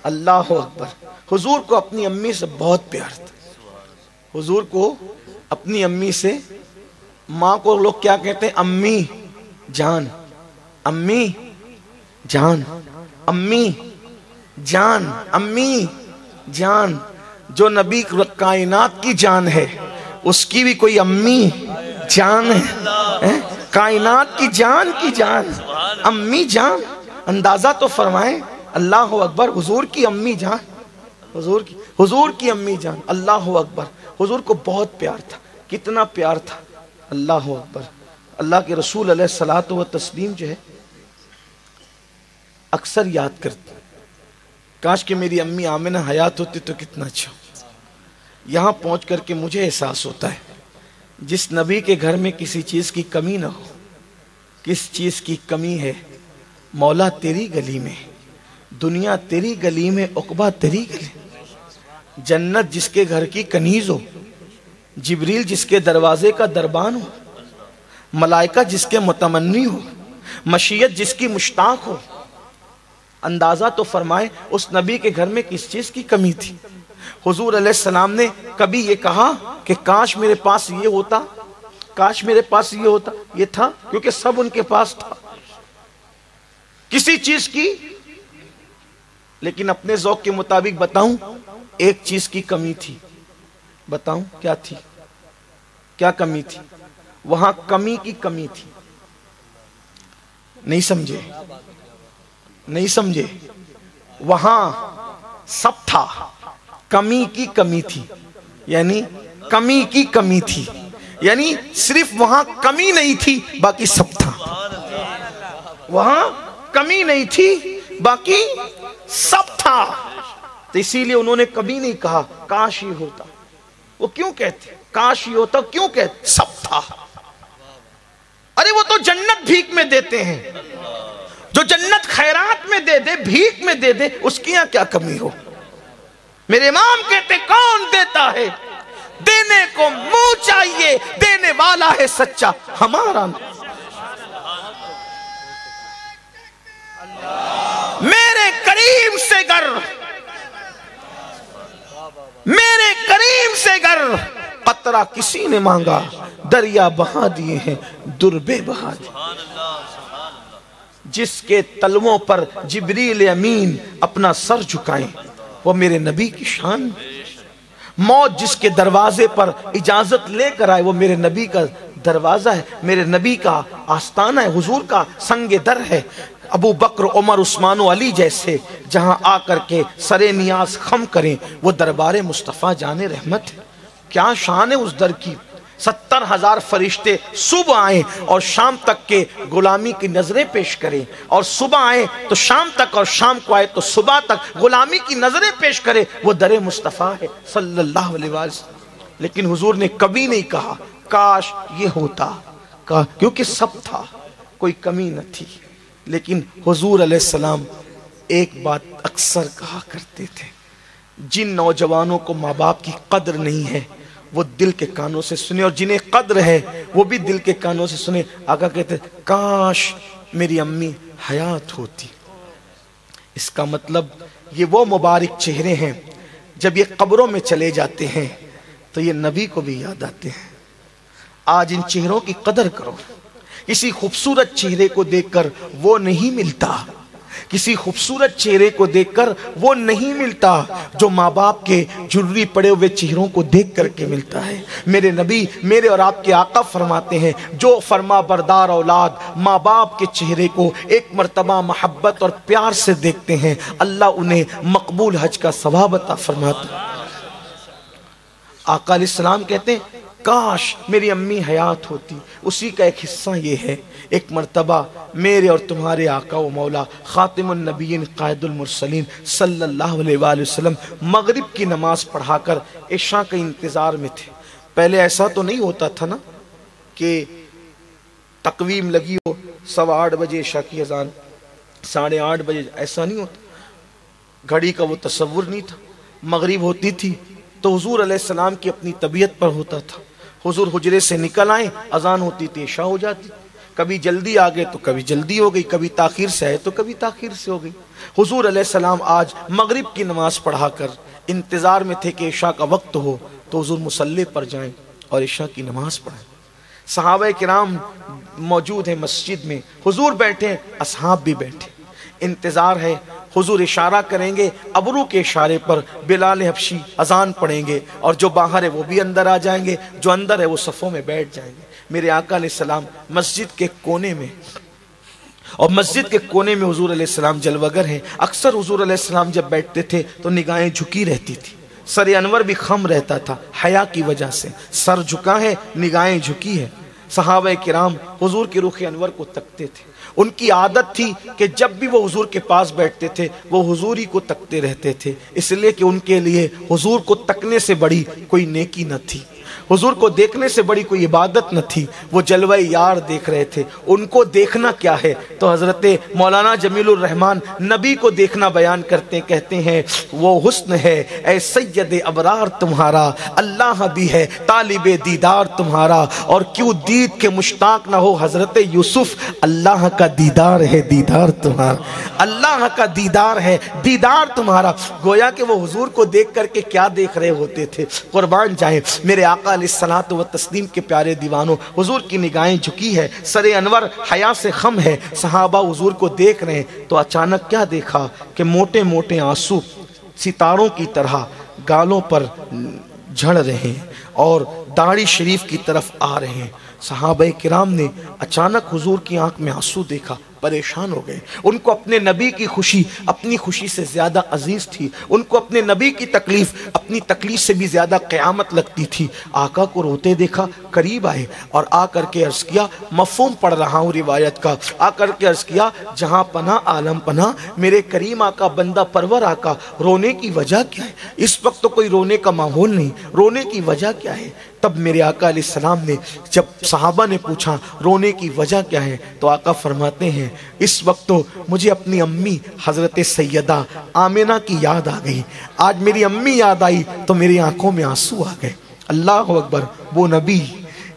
اللہ اکبر. حضور کو اپنی امی سے بہت پیار تھا. حضور کو اپنی امی سے، ماں کو لوگ کیا کہتے ہیں؟ امی جان، امی جان، امی جان، امی جان. جو نبی کائنات کی جان ہے اس کی بھی کوئی امی جان ہے. کائنات کی جان امی جان. اندازہ تو فرمائیں. اللہ اکبر. حضور کی امی جان، حضور کی امی جان. اللہ اکبر. حضور کو بہت پیار تھا. کتنا پیار تھا. اللہ اکبر. اللہ کے رسول علیہ الصلوۃ والتسلیم جو ہے اکثر یاد کرتے، کاش کہ میری امی آمنہ حیات ہوتی تو کتنا اچھا. یہاں پہنچ کر کے مجھے احساس ہوتا ہے جس نبی کے گھر میں کسی چیز کی کمی نہ ہو. کس چیز کی کمی ہے؟ مولا تیری گلی میں، دنیا تیری گلی میں، عقبہ تیری گلی. جنت جس کے گھر کی کنیز ہو، جبریل جس کے دروازے کا دربان ہو، ملائکہ جس کے متمنی ہو، مشیت جس کی مشتاق ہو. اندازہ تو فرمائے اس نبی کے گھر میں کس چیز کی کمی تھی. حضور علیہ السلام نے کبھی یہ کہا کہ کاش میرے پاس یہ ہوتا، کاش میرے پاس یہ ہوتا. یہ تھا کیونکہ سب ان کے پاس تھا کسی چیز کی. لیکن اپنے ذوق کے مطابق بتاؤں، ایک چیز کی کمی تھی. بتاؤں کیا تھی؟ کیا کمی تھی؟ وہاں کمی کی کمی تھی. نہیں سمجھے؟ نہیں سمجھے؟ وہاں سب تھا، کمی کی کمی تھی. یعنی کمی کی کمی تھی، یعنی صرف وہاں کمی نہیں تھی باقی سب تھا. وہاں کمی نہیں تھی باقی سب تھا. تو اسی لیے انہوں نے کبھی نہیں کہا کاش یہ ہوتا. وہ کیوں کہتے کاش یہ ہوتا؟ کیوں کہتے؟ سب تھا. ارے وہ تو جنت بھیک میں دیتے ہیں، جو جنت خیرات میں دے دے، بھیک میں دے دے، اس کی یہاں کیا کمی ہو؟ میرے امام کہتے کون دیتا ہے؟ دینے کو منہ چاہیے، دینے والا ہے سچا ہمارا۔ میرے کریم سے گر، میرے کریم سے گر قطرہ کسی نے مانگا، دریا بہا دیے ہیں، دربے بہا دیے۔ جس کے تلووں پر جبریل امین اپنا سر جھکائیں، وہ میرے نبی کی شان۔ موت جس کے دروازے پر اجازت لے کر آئے، وہ میرے نبی کا دروازہ ہے، میرے نبی کا آستانہ ہے، حضور کا سنگ در ہے۔ ابو بکر، عمر، عثمان و علی جیسے جہاں آ کر کے سر نیاز خم کریں، وہ دربار مصطفیٰ جان رحمت ہے۔ کیا شان ہے اس در کی! 70,000 فرشتے صبح آئیں اور شام تک کے غلامی کی نظریں پیش کریں، اور صبح آئیں تو شام تک، اور شام کو آئے تو صبح تک غلامی کی نظریں پیش کریں، وہ در مصطفیٰ ہے صلی اللہ علیہ وسلم۔ لیکن حضور نے کبھی نہیں کہا کاش یہ ہوتا، کیونکہ سب تھا، کوئی کمی نہ تھی۔ لیکن حضور علیہ السلام ایک بات اکثر کہا کرتے تھے، جن نوجوانوں کو ماں باپ کی قدر نہیں ہے وہ دل کے کانوں سے سنے، اور جنہیں قدر ہے وہ بھی دل کے کانوں سے سنے۔ آقا کہتے کاش میری امی حیات ہوتی۔ اس کا مطلب یہ وہ مبارک چہرے ہیں جب یہ قبروں میں چلے جاتے ہیں تو یہ نبی کو بھی یاد آتے ہیں۔ آج ان چہروں کی قدر کرو۔ کسی خوبصورت چہرے کو دیکھ کر وہ نہیں ملتا، کسی خوبصورت چہرے کو دیکھ کر وہ نہیں ملتا جو ماں باپ کے جھرری پڑے ہوئے چہروں کو دیکھ کر کے ملتا ہے۔ میرے نبی، میرے اور آپ کے آقا فرماتے ہیں، جو فرما بردار اولاد ماں باپ کے چہرے کو ایک مرتبہ محبت اور پیار سے دیکھتے ہیں، اللہ انہیں مقبول حج کا ثواب عطا فرماتا ہے۔ آقا علیہ السلام کہتے ہیں کاش میری امی حیات ہوتی۔ اسی کا ایک حصہ یہ ہے، ایک مرتبہ میرے اور تمہارے آقا و مولا خاتم النبیین قائد المرسلین صلی اللہ علیہ وآلہ وسلم مغرب کی نماز پڑھا کر عشاء کے انتظار میں تھے۔ پہلے ایسا تو نہیں ہوتا تھا نا کہ تقویم لگی ہو 8:15 بجے عشاء کی اذان، 8:30 بجے، ایسا نہیں ہوتا۔ گھڑی کا وہ تصور نہیں تھا۔ مغرب ہوتی تھی تو حضور علیہ السلام کی اپنی طبیعت پر ہوتا تھا، حضور حجرے سے نکل آئیں، اذان ہوتی تھی، عشاء ہو جاتی، کبھی جلدی آ گئے تو کبھی جلدی ہو گئی، کبھی تاخیر سے آئے تو کبھی تاخیر سے ہو گئی۔ حضور علیہ السلام آج مغرب کی نماز پڑھا کر انتظار میں تھے کہ عشاء کا وقت ہو تو حضور مصلی پر جائیں اور عشاء کی نماز پڑھیں۔ صحابہ کرام موجود ہیں مسجد میں، حضور بیٹھے ہیں، اصحاب بھی بیٹھے، انتظار ہے۔ حضور اشارہ کریں گے، ابرو کے اشارے پر بلال حبشی اذان پڑھیں گے، اور جو باہر ہے وہ بھی اندر آ جائیں گے، جو اندر ہے وہ صفوں میں بیٹھ جائیں گے۔ میرے آقا علیہ السلام مسجد کے کونے میں، اور مسجد کے کونے میں حضور علیہ السلام جلوگر ہیں۔ اکثر حضور علیہ السلام جب بیٹھتے تھے تو نگاہیں جھکی رہتی تھی، سر انور بھی خم رہتا تھا، حیا کی وجہ سے سر جھکا ہے، نگاہیں جھکی ہے۔ صحابہ کرام حضور کے رخ انور کو تکتے تھے۔ ان کی عادت تھی کہ جب بھی وہ حضور کے پاس بیٹھتے تھے وہ حضور ہی کو تکتے رہتے تھے، اس لیے کہ ان کے لیے حضور کو تکنے سے بڑی کوئی نیکی نہ تھی، حضور کو دیکھنے سے بڑی کوئی عبادت نہ تھی۔ وہ جلوہ یار دیکھ رہے تھے، ان کو دیکھنا کیا ہے؟ تو حضرت مولانا جمیل الرحمن نبی کو دیکھنا بیان کرتے ہیں، کہتے ہیں وہ حسن ہے اے سید ابرار تمہارا، اللہ بھی ہے طالب دیدار تمہارا، اور کیوں دید کے مشتاق نہ ہو حضرت یوسف، اللہ کا دیدار ہے دیدار تمہارا، اللہ کا دیدار ہے دیدار تمہارا۔ گویا کہ وہ حضور کو دیکھ کر کے کیا دیکھ رہے ہوتے تھے؟ قربان جائیں میرے آقا علیہ الصلوۃ والتسلیم کے پیارے دیوانوں، حضور کی نگاہیں جھکی ہے، سر انور حیا سے خم ہے، صحابہ حضور کو دیکھ رہے ہیں تو اچانک کیا دیکھا کہ موٹے موٹے آنسو ستاروں کی طرح گالوں پر جھڑ رہے ہیں اور داڑھی شریف کی طرف آ رہے ہیں۔ صحابہ کرام نے اچانک حضور کی آنکھ میں آنسو دیکھا، پریشان ہو گئے۔ ان کو اپنے نبی کی خوشی اپنی خوشی سے زیادہ عزیز تھی، ان کو اپنے نبی کی تکلیف اپنی تکلیف سے بھی زیادہ قیامت لگتی تھی۔ آقا کو روتے دیکھا، قریب آئے اور آ کر کے عرض کیا، مفہوم پڑھ رہا ہوں روایت کا، آ کر کے عرض کیا جہاں پناہ عالم پناہ، میرے کریم آقا بندہ پرور آقا، رونے کی وجہ کیا ہے؟ اس وقت تو کوئی رونے کا ماحول نہیں، رونے کی وجہ کیا ہے؟ تب میرے آقا علیہ السلام نے جب صحابہ نے پوچھا رونے کی وجہ کیا ہے تو آقا فرماتے ہیں اس وقت تو مجھے اپنی امی حضرت سیدہ آمنہ کی یاد آ گئی، آج میری امی یاد آئی تو میری آنکھوں میں آنسو آ گئے۔ اللہ اکبر، وہ نبی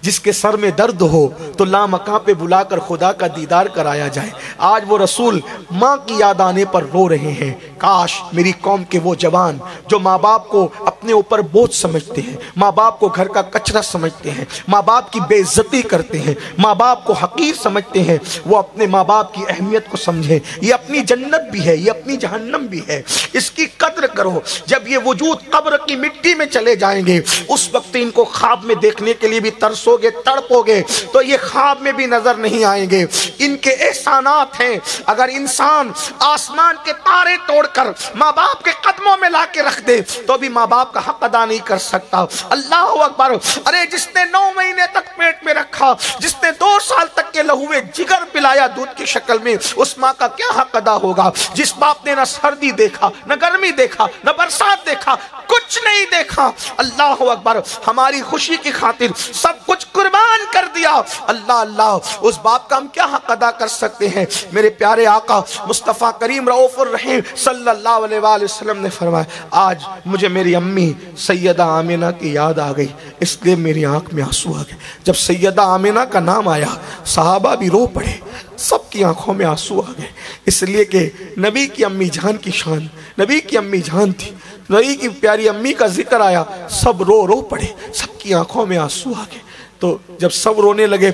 جس کے سر میں درد ہو تو لامکاں پہ بلا کر خدا کا دیدار کرایا جائے، آج وہ رسول ماں کی یاد آنے پر رو رہے ہیں۔ کاش میری قوم کے وہ جوان جو ماں باپ کو اپنے اوپر بوجھ سمجھتے ہیں، ماں باپ کو گھر کا کچرا سمجھتے ہیں، ماں باپ کی بے عزتی کرتے ہیں، ماں باپ کو حقیر سمجھتے ہیں، وہ اپنے ماں باپ کی اہمیت کو سمجھیں۔ یہ اپنی جنت بھی ہے، یہ اپنی جہنم بھی ہے، اس کی قدر کرو۔ جب یہ وجود قبر کی مٹی میں چلے جائیں گے اس وقت ان کو خواب میں دیکھنے کے لیے بھی ترسو گے، تڑپو گے تو یہ خواب میں بھی نظر نہیں آئیں گے۔ ان کے احسانات ہیں، اگر انسان آسمان کے تارے توڑ کر ماں باپ کے قدموں میں لا کے رکھ دے تو بھی ماں باپ کا حق ادا نہیں کر سکتا۔ اللہ اکبر، ارے جس نے 9 مہینے تک پیٹ میں رکھا، جس نے 2 سال تک کے لہوے جگر پلایا دودھ کی شکل میں، اس ماں کا کیا حق ادا ہوگا؟ جس باپ نے نہ سردی دیکھا، نہ گرمی دیکھا، نہ برسات دیکھا، کچھ نہیں دیکھا، اللہ اکبر، ہماری خوشی کی خاطر سب کچھ قربان کر دیا، اللہ اللہ، اس باپ کا ہم کیا حق ادا کر سکتے ہیں؟ میرے پیارے آقا مصطفیٰ کریم رؤوف الرحیم صلی اللہ علیہ وآلہ وسلم نے فرمایا آج مجھے میری امی سیدہ آمنہ کی یاد آ گئی، اس لیے میری آنکھ میں آنسو آ گئے۔ جب سیدہ آمنہ کا نام آیا صحابہ بھی رو پڑے، سب کی آنکھوں میں آنسو آ گئے، اس لیے کہ نبی کی امی جان کی شان، نبی کی امی جان تھی، نبی کی پیاری امی کا ذکر آیا، سب رو پڑے، سب کی آنکھوں میں آنسو آ گئے۔ تو جب سب رونے لگے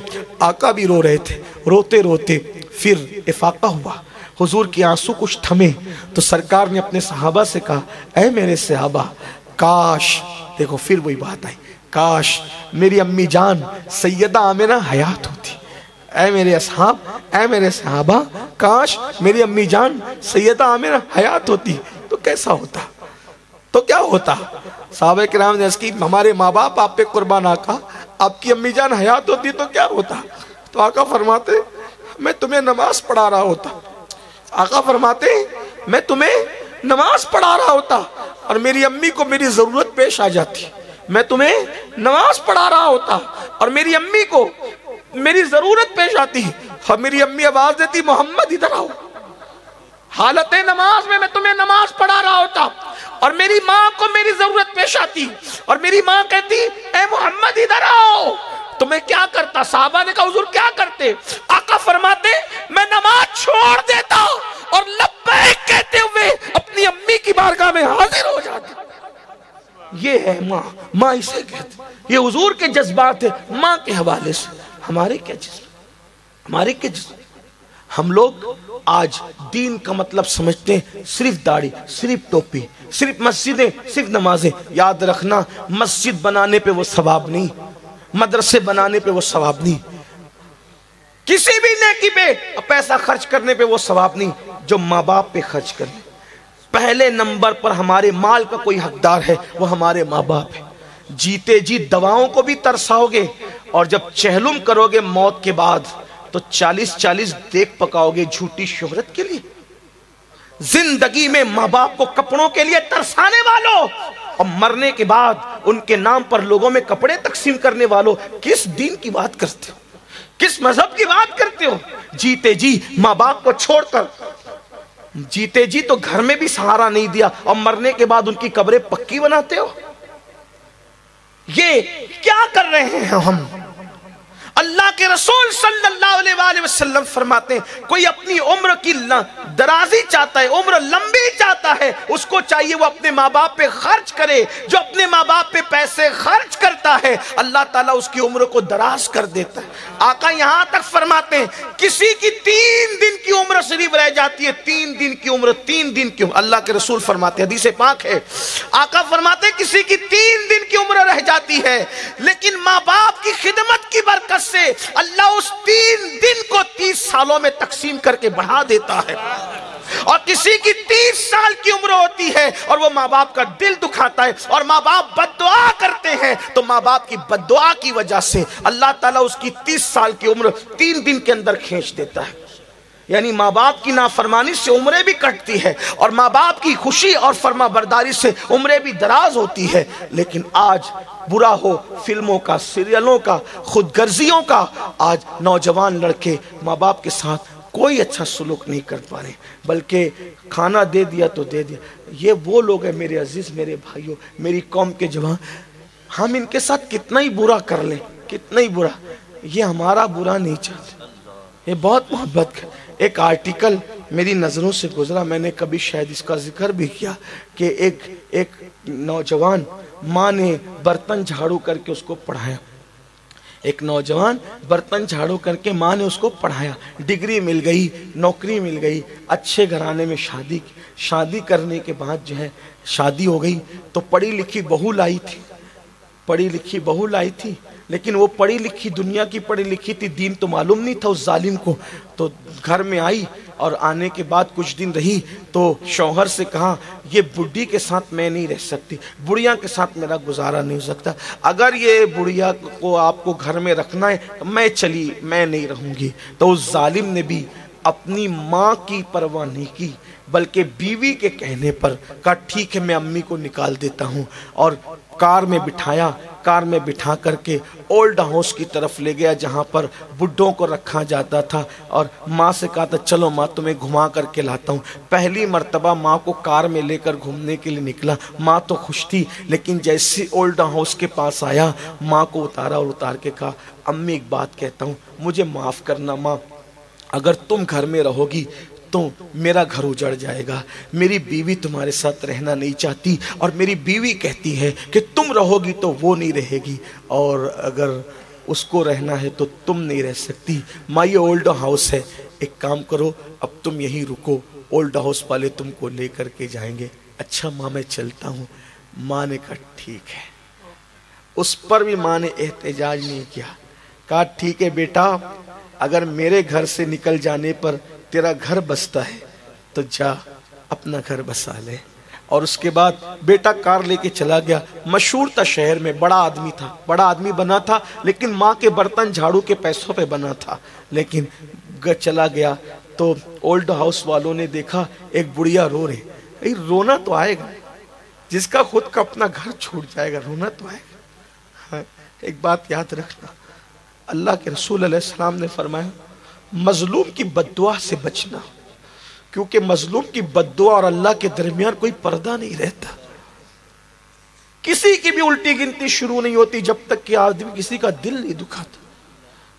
آقا بھی رو رہے تھے، روتے روتے پھر افاقہ ہوا، حضور کی آنسو کچھ تھمے تو سرکار نے اپنے صحابہ سے کہا اے میرے صحابہ، کاش، دیکھو پھر وہی بات آئی، کاش میری امی جان سیدہ آمنہ حیات ہوتی۔ اے میرے اصحاب، اے میرے صحابہ، کاش میری امی جان سیدہ آمنہ حیات ہوتی تو کیسا ہوتا، تو کیا ہوتا؟ صحابہ کرام نے عرض کی ہمارے ماں باپ آپ پہ قربان آقا، آپ کی امی جان حیات ہوتی تو کیا ہوتا؟ تو آقا فرماتے میں تمہیں نماز پڑھا رہا ہوتا، آقا فرماتے میں تمہیں نماز پڑھا رہا ہوتا اور میری امی کو میری ضرورت پیش آ جاتی، میں تمہیں نماز پڑھا رہا ہوتا اور میری امی کو میری ضرورت پیش آتی اور میری امی آواز دیتی محمد ادھر آؤ، حالت نماز میں تمہیں نماز پڑھا رہا ہوتا اور میری ماں کو میری ضرورت پیش آتی اور میری ماں کہتی اے محمد ادھر آؤ، تو میں کیا کرتا؟ صحابہ نے کہا حضور کیا کرتے؟ آقا فرماتے میں نماز چھوڑ دیتا اور لبیک کہتے ہوئے اپنی امی کی بارگاہ میں حاضر ہو جاتا۔ یہ ہے ماں، ماں اسے کہتے، یہ حضور کے جذبات ہیں ماں کے حوالے سے۔ ہمارے کیا جذبات، ہمارے کیا جذبات؟ ہم لوگ آج دین کا مطلب سمجھتے ہیں صرف داڑھی، صرف ٹوپی، صرف مسجدیں، صرف نمازیں۔ یاد رکھنا مسجد بنانے پہ وہ ثواب نہیں، مدرسے بنانے پہ وہ ثواب نہیں، کسی بھی نیکی پہ پیسہ خرچ کرنے پہ وہ ثواب نہیں جو ماں باپ پہ خرچ کرنے۔ پہلے نمبر پر ہمارے مال کا کوئی حقدار ہے وہ ہمارے ماں باپ ہے۔ جیتے جی دواؤں کو بھی ترساؤ گے اور جب چہلم کرو گے موت کے بعد تو 40 دیکھ پکاؤ گے جھوٹی شہرت کے لیے۔ زندگی میں ماں باپ کو کپڑوں کے لیے ترسانے والوں اور مرنے کے بعد ان کے نام پر لوگوں میں کپڑے تقسیم کرنے والوں، کس دین کی بات کرتے ہو؟ کس مذہب کی بات کرتے ہو؟ جیتے جی ماں باپ کو چھوڑ کر، جیتے جی تو گھر میں بھی سہارا نہیں دیا اور مرنے کے بعد ان کی قبریں پکی بناتے ہو۔ یہ کیا کر رہے ہیں ہم؟ اللہ کے رسول صلی اللہ علیہ وآلہ وسلم فرماتے ہیں کوئی اپنی عمر کی درازی چاہتا ہے، عمر لمبی چاہتا ہے، اس کو چاہیے وہ اپنے ماں باپ پہ خرچ کرے۔ جو اپنے ماں باپ پہ پیسے خرچ کرتا ہے اللہ تعالیٰ اس کی عمر کو دراز کر دیتا ہے۔ آقا یہاں تک فرماتے ہیں کسی کی 3 دن کی عمر صرف رہ جاتی ہے، 3 دن کی عمر، 3 دن کی عمر، اللہ کے رسول فرماتے ہیں، حدیث پاک ہے، آقا فرماتے ہیں کسی کی 3 دن کی عمر رہ جاتی ہے لیکن ماں باپ کی خدمت کی برکت سے اللہ اس 3 دن کو 30 سالوں میں تقسیم کر کے بڑھا دیتا ہے۔ اور کسی کی 30 سال کی عمر ہوتی ہے اور وہ ماں باپ کا دل دکھاتا ہے اور ماں باپ بد دعا کرتے ہیں تو ماں باپ کی بد دعا کی وجہ سے اللہ تعالیٰ اس کی 30 سال کی عمر 3 دن کے اندر کھینچ دیتا ہے۔ یعنی ماں باپ کی نافرمانی سے عمریں بھی کٹتی ہے اور ماں باپ کی خوشی اور فرما برداری سے عمریں بھی دراز ہوتی ہے. لیکن آج برا ہو فلموں کا، سیریلوں کا، خود غرضیوں کا، آج نوجوان لڑکے ماں باپ کے ساتھ کوئی اچھا سلوک نہیں کر پا رہے، بلکہ کھانا دے دیا تو دے دیا. یہ وہ لوگ ہیں میرے عزیز، میرے بھائیوں، میری قوم کے جوان، ہم ان کے ساتھ کتنا ہی برا کر لیں، کتنا ہی برا، یہ ہمارا برا نہیں چاہتے، یہ بہت محبت کر. ایک آرٹیکل میری نظروں سے گزرا، میں نے کبھی شاید اس کا ذکر بھی کیا، کہ ایک نوجوان ماں نے برتن جھاڑو کر کے اس کو پڑھایا. ایک نوجوان برتن جھاڑو کر کے ماں نے اس کو پڑھایا، ڈگری مل گئی، نوکری مل گئی، اچھے گھرانے میں شادی کرنے کے بعد جو ہے شادی ہو گئی تو پڑھی لکھی بہو لائی تھی. لیکن وہ پڑھی لکھی، دنیا کی پڑھی لکھی تھی، دین تو معلوم نہیں تھا اس ظالم کو. تو گھر میں آئی اور آنے کے بعد کچھ دن رہی تو شوہر سے کہا یہ بڈھی کے ساتھ میں نہیں رہ سکتی، بڑھیا کے ساتھ میرا گزارا نہیں ہو سکتا، اگر یہ بڑھیا کو آپ کو گھر میں رکھنا ہے تو میں نہیں رہوں گی. تو اس ظالم نے بھی اپنی ماں کی پرواہ نہیں کی، بلکہ بیوی کے کہنے پر کہا ٹھیک ہے میں امی کو نکال دیتا ہوں، اور کار میں بٹھا کر کے اولڈ ہاؤس کی طرف لے گیا جہاں پر بڈھوں کو رکھا جاتا تھا، اور ماں سے کہا تھا چلو ماں تمہیں گھما کر کے لاتا ہوں. پہلی مرتبہ ماں کو کار میں لے کر گھومنے کے لیے نکلا، ماں تو خوش تھی، لیکن جیسے اولڈ ہاؤس کے پاس آیا ماں کو اتارا اور اتار کے کہا امی ایک بات کہتا ہوں، مجھے معاف کرنا ماں، اگر تم گھر میں رہو گی تو میرا گھر اجڑ جائے گا، میری بیوی تمہارے ساتھ رہنا نہیں چاہتی، اور میری بیوی کہتی ہے کہ تم رہو گی تو وہ نہیں رہے گی، اور اگر اس کو رہنا ہے تو تم نہیں رہ سکتی. ماں یہ اولڈ ہاؤس ہے، ایک کام کرو اب تم یہیں رکو، اولڈ ہاؤس والے تم کو لے کر کے جائیں گے. اچھا ماں میں چلتا ہوں. ماں نے کہا ٹھیک ہے. اس پر بھی ماں نے احتجاج نہیں کیا، کہا ٹھیک ہے بیٹا، اگر میرے گھر سے نکل جانے پر تیرا گھر بستا ہے تو جا اپنا گھر بسا لے. اور اس کے بعد بیٹا کار لے کے چلا گیا. مشہور تھا شہر میں، بڑا آدمی بنا تھا، لیکن ماں کے برتن جھاڑو کے پیسوں پہ بنا تھا. لیکن چلا گیا تو اولڈ ہاؤس والوں نے دیکھا ایک بڑھیا رو رہے. رونا تو آئے گا، جس کا خود کا اپنا گھر چھوٹ جائے گا رونا تو آئے گا. ایک بات یاد رکھنا، اللہ کے رسول علیہ السلام نے فرمایا مظلوم کی بددعا سے بچنا، کیونکہ مظلوم کی بددعا اور اللہ کے درمیان کوئی پردہ نہیں رہتا. کسی کی بھی الٹی گنتی شروع نہیں ہوتی جب تک کہ آدمی کسی کا دل نہیں دکھاتا.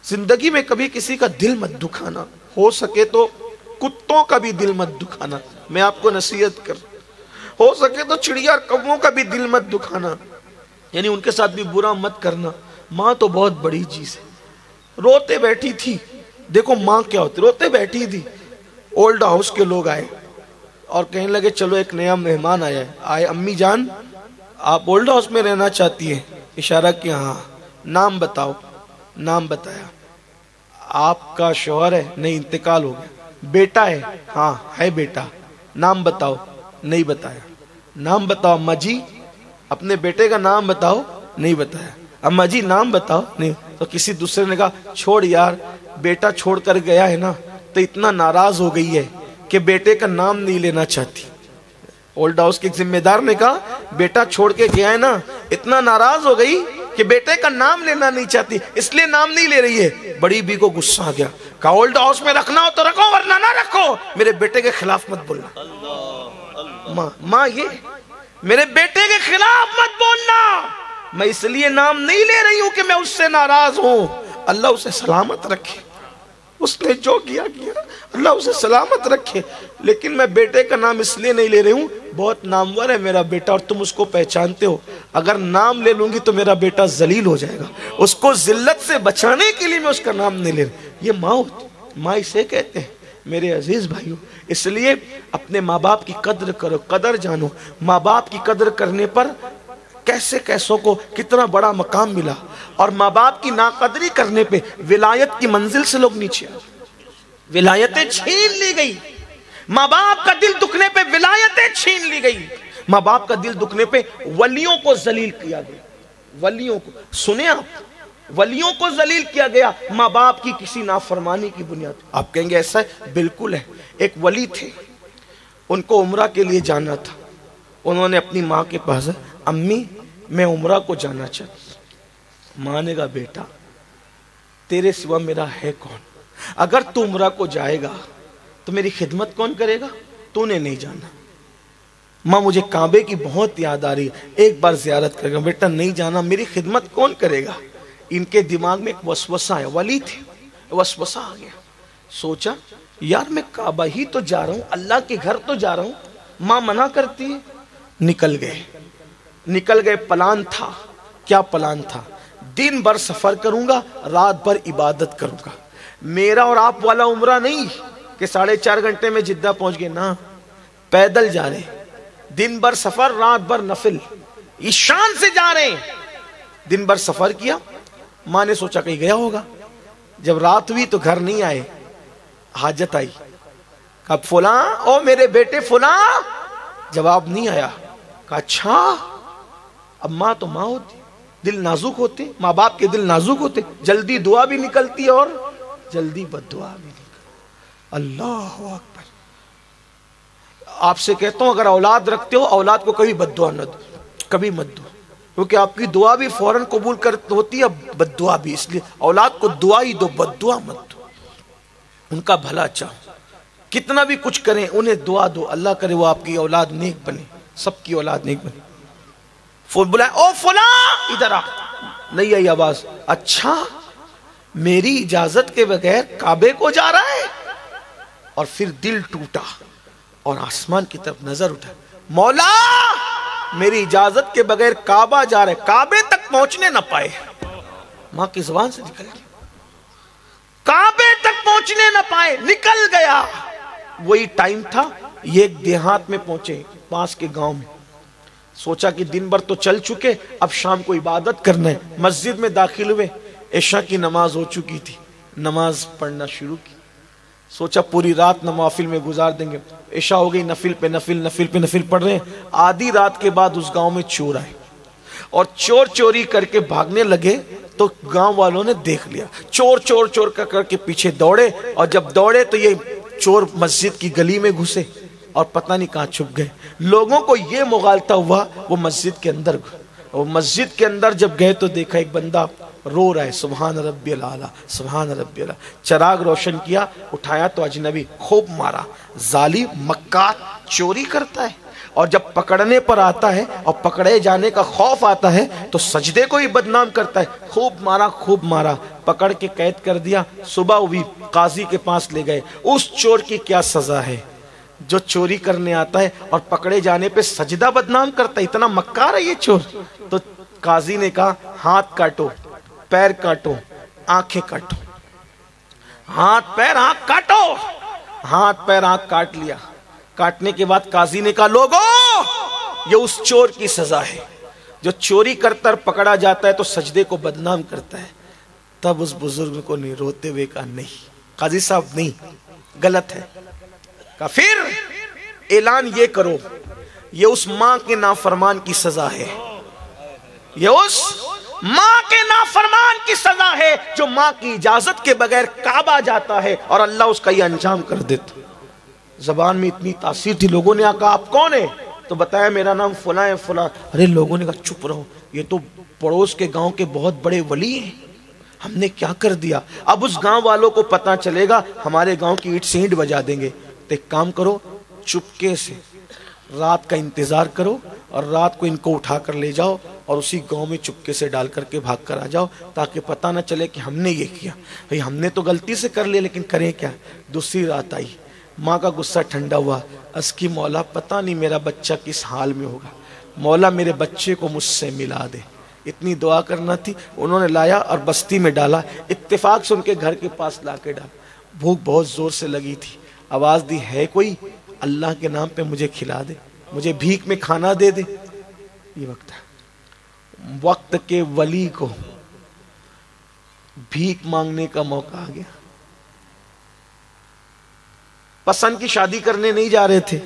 زندگی میں کبھی کسی کا دل مت دکھانا، ہو سکے تو کتوں کا بھی دل مت دکھانا. میں آپ کو نصیحت کر، ہو سکے تو چڑیا اور کبوں کا بھی دل مت دکھانا، یعنی ان کے ساتھ بھی برا مت کرنا. ماں تو بہت بڑی چیز ہے. روتے بیٹھی تھی، دیکھو ماں کیا ہوتی، روتے بیٹھی تھی. اولڈ ہاؤس کے لوگ آئے اور کہنے لگے چلو ایک نیا مہمان آیا ہے. آئے امی جان آپ اولڈ ہاؤس میں رہنا چاہتی ہیں؟ اشارہ کیا ہاں. نام بتاؤ. نام بتایا. آپ کا شوہر ہے؟ نہیں انتقال ہو گیا. بیٹا ہے؟ ہاں ہے بیٹا. نام بتاؤ. نہیں بتایا. نام بتاؤ. اماں جی اپنے بیٹے کا نام بتاؤ. نہیں بتایا. اماں جی نام بتاؤ. نہیں. تو کسی دوسرے نے کہا چھوڑ یار، بیٹا چھوڑ کر گیا ہے نا تو اتنا ناراض ہو گئی ہے کہ بیٹے کا نام نہیں لینا چاہتی. اولڈ ہاؤس کے ذمہ دار نے کہا بیٹا چھوڑ کے گیا ہے نا، اتنا ناراض ہو گئی کہ بیٹے کا نام لینا نہیں چاہتی، اس لیے نام نہیں لے رہی ہے. بڑی بی کو غصہ آ گیا، کہا اولڈ ہاؤس میں رکھنا ہو تو رکھو ورنہ نہ رکھو، میرے بیٹے کے خلاف مت بولنا. ماں یہ میرے بیٹے کے خلاف مت بولنا، میں اس لیے نام نہیں لے رہی ہوں کہ میں اس سے ناراض ہوں. اللہ اسے سلامت رکھے، اس نے جو کیا اللہ اسے سلامت رکھے. لیکن میں بیٹے کا نام اس لیے نہیں لے رہی ہوں، بہت نامور ہے میرا بیٹا اور تم اس کو پہچانتے ہو، اگر نام لے لوں گی تو میرا بیٹا ذلیل ہو جائے گا، اس کو ذلت سے بچانے کے لیے میں اس کا نام نہیں لے رہی. یہ ماں ہوتی، ماں اسے کہتے ہیں میرے عزیز بھائیوں. اس لیے اپنے ماں باپ کی قدر کرو، قدر جانو. ماں باپ کی قدر کرنے پر کیسوں کو کتنا بڑا مقام ملا، اور ماں باپ کی ناقدری کرنے پہ ولایت کی منزل سے لوگ نیچے آئے، ولایتیں چھین لی گئی. ماں باپ کا دل دکھنے پہ ولایتیں چھین لی گئی، ماں باپ کا دل دکھنے پہ ولیوں کو ذلیل کیا گیا. ولیوں کو سنیں آپ، ولیوں کو ذلیل کیا گیا ماں باپ کی کسی نافرمانی کی بنیاد۔ آپ کہیں گے ایسا ہے؟ بالکل ہے۔ ایک ولی تھے، ان کو عمرہ کے لیے جانا تھا، انہوں نے اپنی ماں کے پاس، امی میں عمرہ کو جانا چاہتا ہوں۔ ماں نے کہا بیٹا تیرے سوا میرا ہے کون؟ اگر تو عمرہ کو جائے گا تو میری خدمت کون کرے گا؟ تو نے نہیں جانا۔ ماں مجھے کعبے کی بہت یاد آ رہی ہے، ایک بار زیارت کرے گا۔ بیٹا نہیں جانا، میری خدمت کون کرے گا؟ ان کے دماغ میں ایک وسوسہ ہے، ولی تھے، وسوسہ آ گیا۔ سوچا یار میں کعبہ ہی تو جا رہا ہوں، اللہ کے گھر تو جا رہا ہوں، ماں منع کرتی ہے۔ نکل گئے۔ پلان تھا، کیا پلان تھا؟ دن بھر سفر کروں گا، رات بھر عبادت کروں گا۔ میرا اور آپ والا عمرہ نہیں کہ 4.5 گھنٹے میں جدہ پہنچ گئے، نہ، پیدل جا رہے، دن بھر سفر، رات بھر نفل، ایشان سے جا رہے ہیں۔ دن بھر سفر کیا، ماں نے سوچا کہیں گیا ہوگا۔ جب رات ہوئی تو گھر نہیں آئے، حاجت آئی، کہا فلاں، او میرے بیٹے فلاں، جواب نہیں آیا۔ کہا اچھا، اب ماں تو ماں ہوتی، دل نازک ہوتے، ماں باپ کے دل نازک ہوتے، جلدی دعا بھی نکلتی اور جلدی بد دعا بھی نکلتی۔ اللہ اکبر۔ آپ سے کہتا ہوں اگر اولاد رکھتے ہو، اولاد کو کبھی بد دعا نہ دو، کبھی مت دو، کیونکہ آپ کی دعا بھی فوراً قبول ہوتی ہے، بد دعا بھی، اس لیے اولاد کو دعا ہی دو، بد دعا مت دو، ان کا بھلا چاہو، کتنا بھی کچھ کریں انہیں دعا دو، اللہ کرے وہ آپ کی اولاد نیک بنے، سب کی اولاد نیک بنے۔ بلائے او فلاں ادھر آ، نہیں آئی آواز، اچھا میری اجازت کے بغیر کعبے کو جا رہا ہے؟ اور پھر دل ٹوٹا اور آسمان کی طرف نظر اٹھا، مولا میری اجازت کے بغیر کعبہ جا رہے، کعبے تک پہنچنے نہ پائے۔ ماں کی زبان سے نکل گیا، کعبے تک پہنچنے نہ پائے، نکل گیا۔ وہی ٹائم تھا، یہ ایک دیہات میں پہنچے، پاس کے گاؤں میں۔ سوچا کہ دن بھر تو چل چکے، اب شام کو عبادت کرنا ہے۔ مسجد میں داخل ہوئے، عشاء کی نماز ہو چکی تھی، نماز پڑھنا شروع کی۔ سوچا پوری رات نوافل میں گزار دیں گے، عشاء ہو گئی، نفل پہ نفل پڑھ رہے ہیں۔ آدھی رات کے بعد اس گاؤں میں چور آئے اور چور چوری کر کے بھاگنے لگے تو گاؤں والوں نے دیکھ لیا، چور کر کے پیچھے دوڑے، اور جب دوڑے تو یہ چور مسجد کی گلی میں گھسے اور پتہ نہیں کہاں چھپ گئے۔ لوگوں کو یہ مغالطہ ہوا، وہ مسجد کے اندر گئے، اور مسجد کے اندر جب گئے تو دیکھا ایک بندہ رو رہا ہے، سبحان ربی العالی، سبحان ربی العالی۔ چراغ روشن کیا، اٹھایا تو اجنبی، خوب مارا۔ ظالم مکار چوری کرتا ہے اور جب پکڑنے پر آتا ہے اور پکڑے جانے کا خوف آتا ہے تو سجدے کو ہی بدنام کرتا ہے۔ خوب مارا، پکڑ کے قید کر دیا۔ صبح ہوئی، قاضی کے پاس لے گئے۔ اس چور کی کیا سزا ہے جو چوری کرنے آتا ہے اور پکڑے جانے پہ سجدہ بدنام کرتا ہے؟ اتنا مکار ہے یہ چور۔ تو قاضی نے کہا ہاتھ کاٹو، پیر کاٹو، آنکھیں کاٹو، ہاتھ پیر آنکھ کاٹو۔ ہاتھ پیر آنکھ کاٹ لیا۔ کاٹنے کے بعد قاضی نے کہا لوگو یہ اس چور کی سزا ہے جو چوری کرتا اور پکڑا جاتا ہے تو سجدے کو بدنام کرتا ہے۔ تب اس بزرگ کو نہیں روتے ہوئے کہا نہیں قاضی صاحب، نہیں، غلط ہے۔ کہا پھر اعلان یہ کرو یہ اس ماں کے نافرمان کی سزا ہے، یہ اس ماں کے نافرمان کی سزا ہے جو ماں کی اجازت کے بغیر کعبہ جاتا ہے اور اللہ اس کا یہ انجام کر دیتا۔ زبان میں اتنی تاثیر تھی، لوگوں نے کہا آپ کون ہیں؟ تو بتایا میرا نام فلاں ہے فلاں۔ ارے لوگوں نے کہا چپ رہو، یہ تو پڑوس کے گاؤں کے بہت بڑے ولی ہیں، ہم نے کیا کر دیا؟ اب اس گاؤں والوں کو پتہ چلے گا، ہمارے گاؤں کی اینٹ سے اینٹ بجا دیں گے۔ تو ایک کام کرو، چپکے سے رات کا انتظار کرو اور رات کو ان کو اٹھا کر لے جاؤ اور اسی گاؤں میں چپکے سے ڈال کر کے بھاگ کر آ جاؤ تاکہ پتہ نہ چلے کہ ہم نے یہ کیا۔ بھئی ہم نے تو غلطی سے کر لیا لیکن کریں کیا؟ دوسری رات آئی، ماں کا غصہ ٹھنڈا ہوا، اس کی مولا پتہ نہیں میرا بچہ کس حال میں ہوگا، مولا میرے بچے کو مجھ سے ملا دے۔ اتنی دعا کرنا تھی، انہوں نے لایا اور بستی میں ڈالا، اتفاق سے ان کے گھر کے پاس لا کے ڈالا۔ بھوک بہت زور سے لگی تھی، آواز دی ہے کوئی اللہ کے نام پہ مجھے کھلا دے، مجھے بھیک میں کھانا دے دے۔ یہ وقت ہے، وقت کے ولی کو بھیک مانگنے کا موقع آ گیا۔ پسند کی شادی کرنے نہیں جا رہے تھے،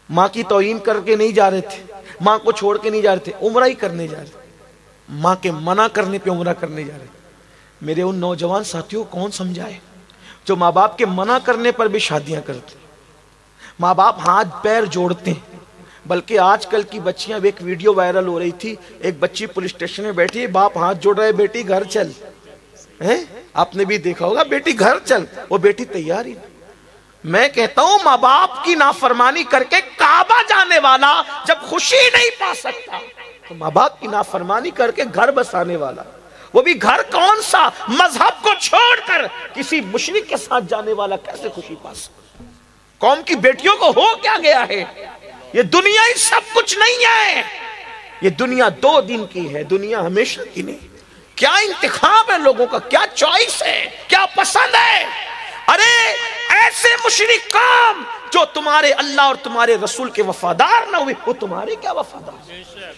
ماں کی توہین کر کے نہیں جا رہے تھے، ماں کو چھوڑ کے نہیں جا رہے تھے، عمرہ ہی کرنے جا رہے تھے۔ ماں کے منع کرنے پہ عمرہ کرنے جا رہے. میرے ان نوجوان ساتھیوں کون سمجھائے جو ماں باپ کے منع کرنے پر بھی شادیاں کرتے ہیں. ماں باپ ہاتھ پیر جوڑتے ہیں. بلکہ آج کل کی بچیاں، ایک ویڈیو وائرل ہو رہی تھی، ایک بچی پولیس اسٹیشن میں بیٹھی ہے، باپ ہاتھ جوڑ رہا ہے، بیٹی گھر چل. آپ نے بھی دیکھا ہوگا، بیٹی گھر چل، وہ بیٹی تیار ہی نہیں. میں کہتا ہوں ماں باپ کی نافرمانی کر کے کعبہ جانے والا جب خوشی نہیں پا سکتا تو ماں باپ کی نافرمانی کر کے گھر بسانے والا، وہ بھی گھر کون سا، مذہب کو چھوڑ کر کسی مشرک کے ساتھ جانے والا کیسے خوشی پا سکتا؟ قوم کی بیٹیوں کو ہو کیا گیا ہے؟ یہ دنیا ہی سب کچھ نہیں ہے. یہ دنیا 2 دن کی ہے، دنیا ہمیشہ کی نہیں. کیا انتخاب ہے لوگوں کا، کیا چوائس ہے، کیا پسند ہے؟ ارے ایسے مشرک قوم جو تمہارے اللہ اور تمہارے رسول کے وفادار نہ ہوئے، وہ تمہارے کیا وفادار؟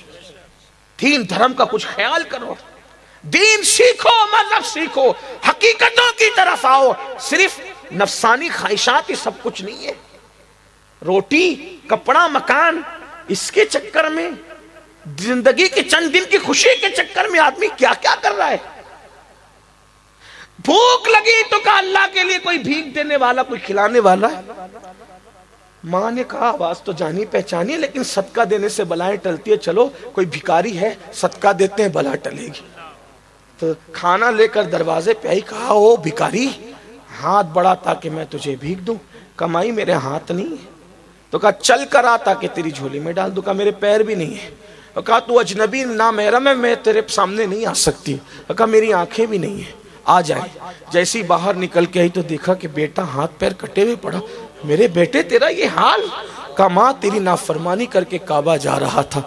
دین دھرم کا کچھ خیال کرو، دین سیکھو، مذہب سیکھو، حقیقتوں کی طرف آؤ. صرف نفسانی خواہشات ہی سب کچھ نہیں ہے. روٹی، کپڑا، مکان، اس کے چکر میں، زندگی کے چند دن کی خوشی کے چکر میں آدمی کیا کیا کر رہا ہے. بھوک لگی تو کہا اللہ کے لیے کوئی بھیک دینے والا، کوئی کھلانے والا. ماں نے کہا آواز تو جانی پہچانی ہے لیکن صدقہ دینے سے بلائیں ٹلتی ہے، چلو کوئی بھکاری ہے صدقہ دیتے ہیں بلا ٹلے گی. تو کھانا لے کر دروازے پہ آئی، کہا او بھکاری ہاتھ بڑھا تاکہ میں تجھے بھیک دوں. کمائی میرے ہاتھ نہیں ہے. تو کہا چل کر آ تاکہ تیری جھولی میں ڈال دوں. کہا میرے پیر بھی نہیں ہے. تو کہا تو اجنبی نامحرم ہے، میں تیرے سامنے نہیں آ سکتی. تو کہا میری آنکھیں بھی نہیں ہیں، آ جائے. جیسی باہر نکل کے آئی تو دیکھا کہ بیٹا ہاتھ پیر کٹے ہوئے پڑا. میرے بیٹے تیرا یہ حال؟ کہا ماں تیری نافرمانی کر کے کعبہ جا رہا تھا،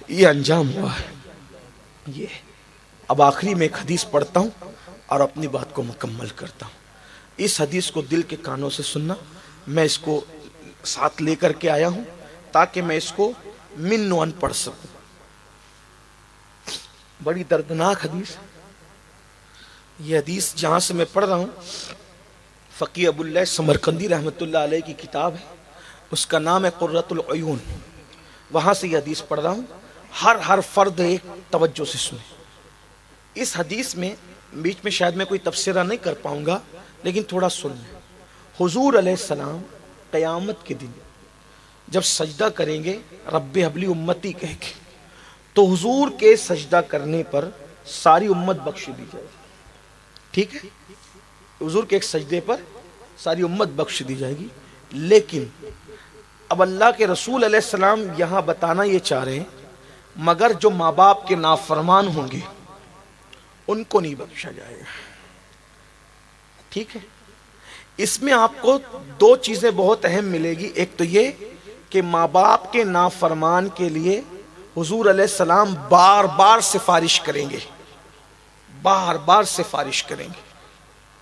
یہ انجام ہوا ہے. یہ اب آخری میں ایک حدیث پڑھتا ہوں اور اپنی بات کو مکمل کرتا ہوں. اس حدیث کو دل کے کانوں سے سننا. میں اس کو ساتھ لے کر کے آیا ہوں تاکہ میں اس کو من و ان پڑھ سکوں. بڑی دردناک حدیث. یہ حدیث جہاں سے میں پڑھ رہا ہوں فقی ابو اللہ سمرقندی رحمۃ اللہ علیہ کی کتاب ہے، اس کا نام ہے قرۃ العیون. وہاں سے یہ حدیث پڑھ رہا ہوں. ہر فرد ایک توجہ سے سنے. اس حدیث میں بیچ میں شاید میں کوئی تفسیرہ نہیں کر پاؤں گا لیکن تھوڑا سن لیں. حضور علیہ السلام قیامت کے دن جب سجدہ کریں گے رب حبلی امتی کہہ کے، تو حضور کے سجدہ کرنے پر ساری امت بخش دی جائے گی. ٹھیک ہے، حضور کے ایک سجدے پر ساری امت بخش دی جائے گی. لیکن اب اللہ کے رسول علیہ السلام یہاں بتانا یہ چاہ رہے ہیں مگر جو ماں باپ کے نافرمان ہوں گے ان کو نہیں بخشا جائے گا. ٹھیک ہے، اس میں آپ کو 2 چیزیں بہت اہم ملے گی. ایک تو یہ کہ ماں باپ کے نافرمان کے لیے حضور علیہ السلام بار بار سفارش کریں گے، بار بار سفارش کریں گے.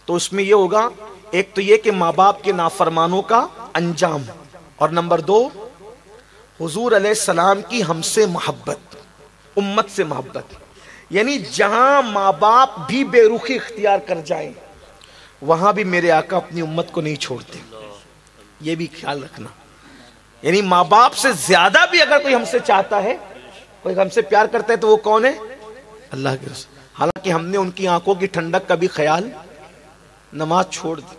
تو اس میں یہ ہوگا، ایک تو یہ کہ ماں باپ کے نافرمانوں کا انجام، اور نمبر 2 حضور علیہ السلام کی ہم سے محبت، امت سے محبت. یعنی جہاں ماں باپ بھی بے رخی اختیار کر جائیں وہاں بھی میرے آقا اپنی امت کو نہیں چھوڑتے. یہ بھی خیال رکھنا. یعنی ماں باپ سے زیادہ بھی اگر کوئی ہم سے چاہتا ہے، کوئی ہم سے پیار کرتا ہے تو وہ کون ہے؟ اللہ کے رسول. حالانکہ ہم نے ان کی آنکھوں کی ٹھنڈک کا بھی خیال، نماز چھوڑ دی،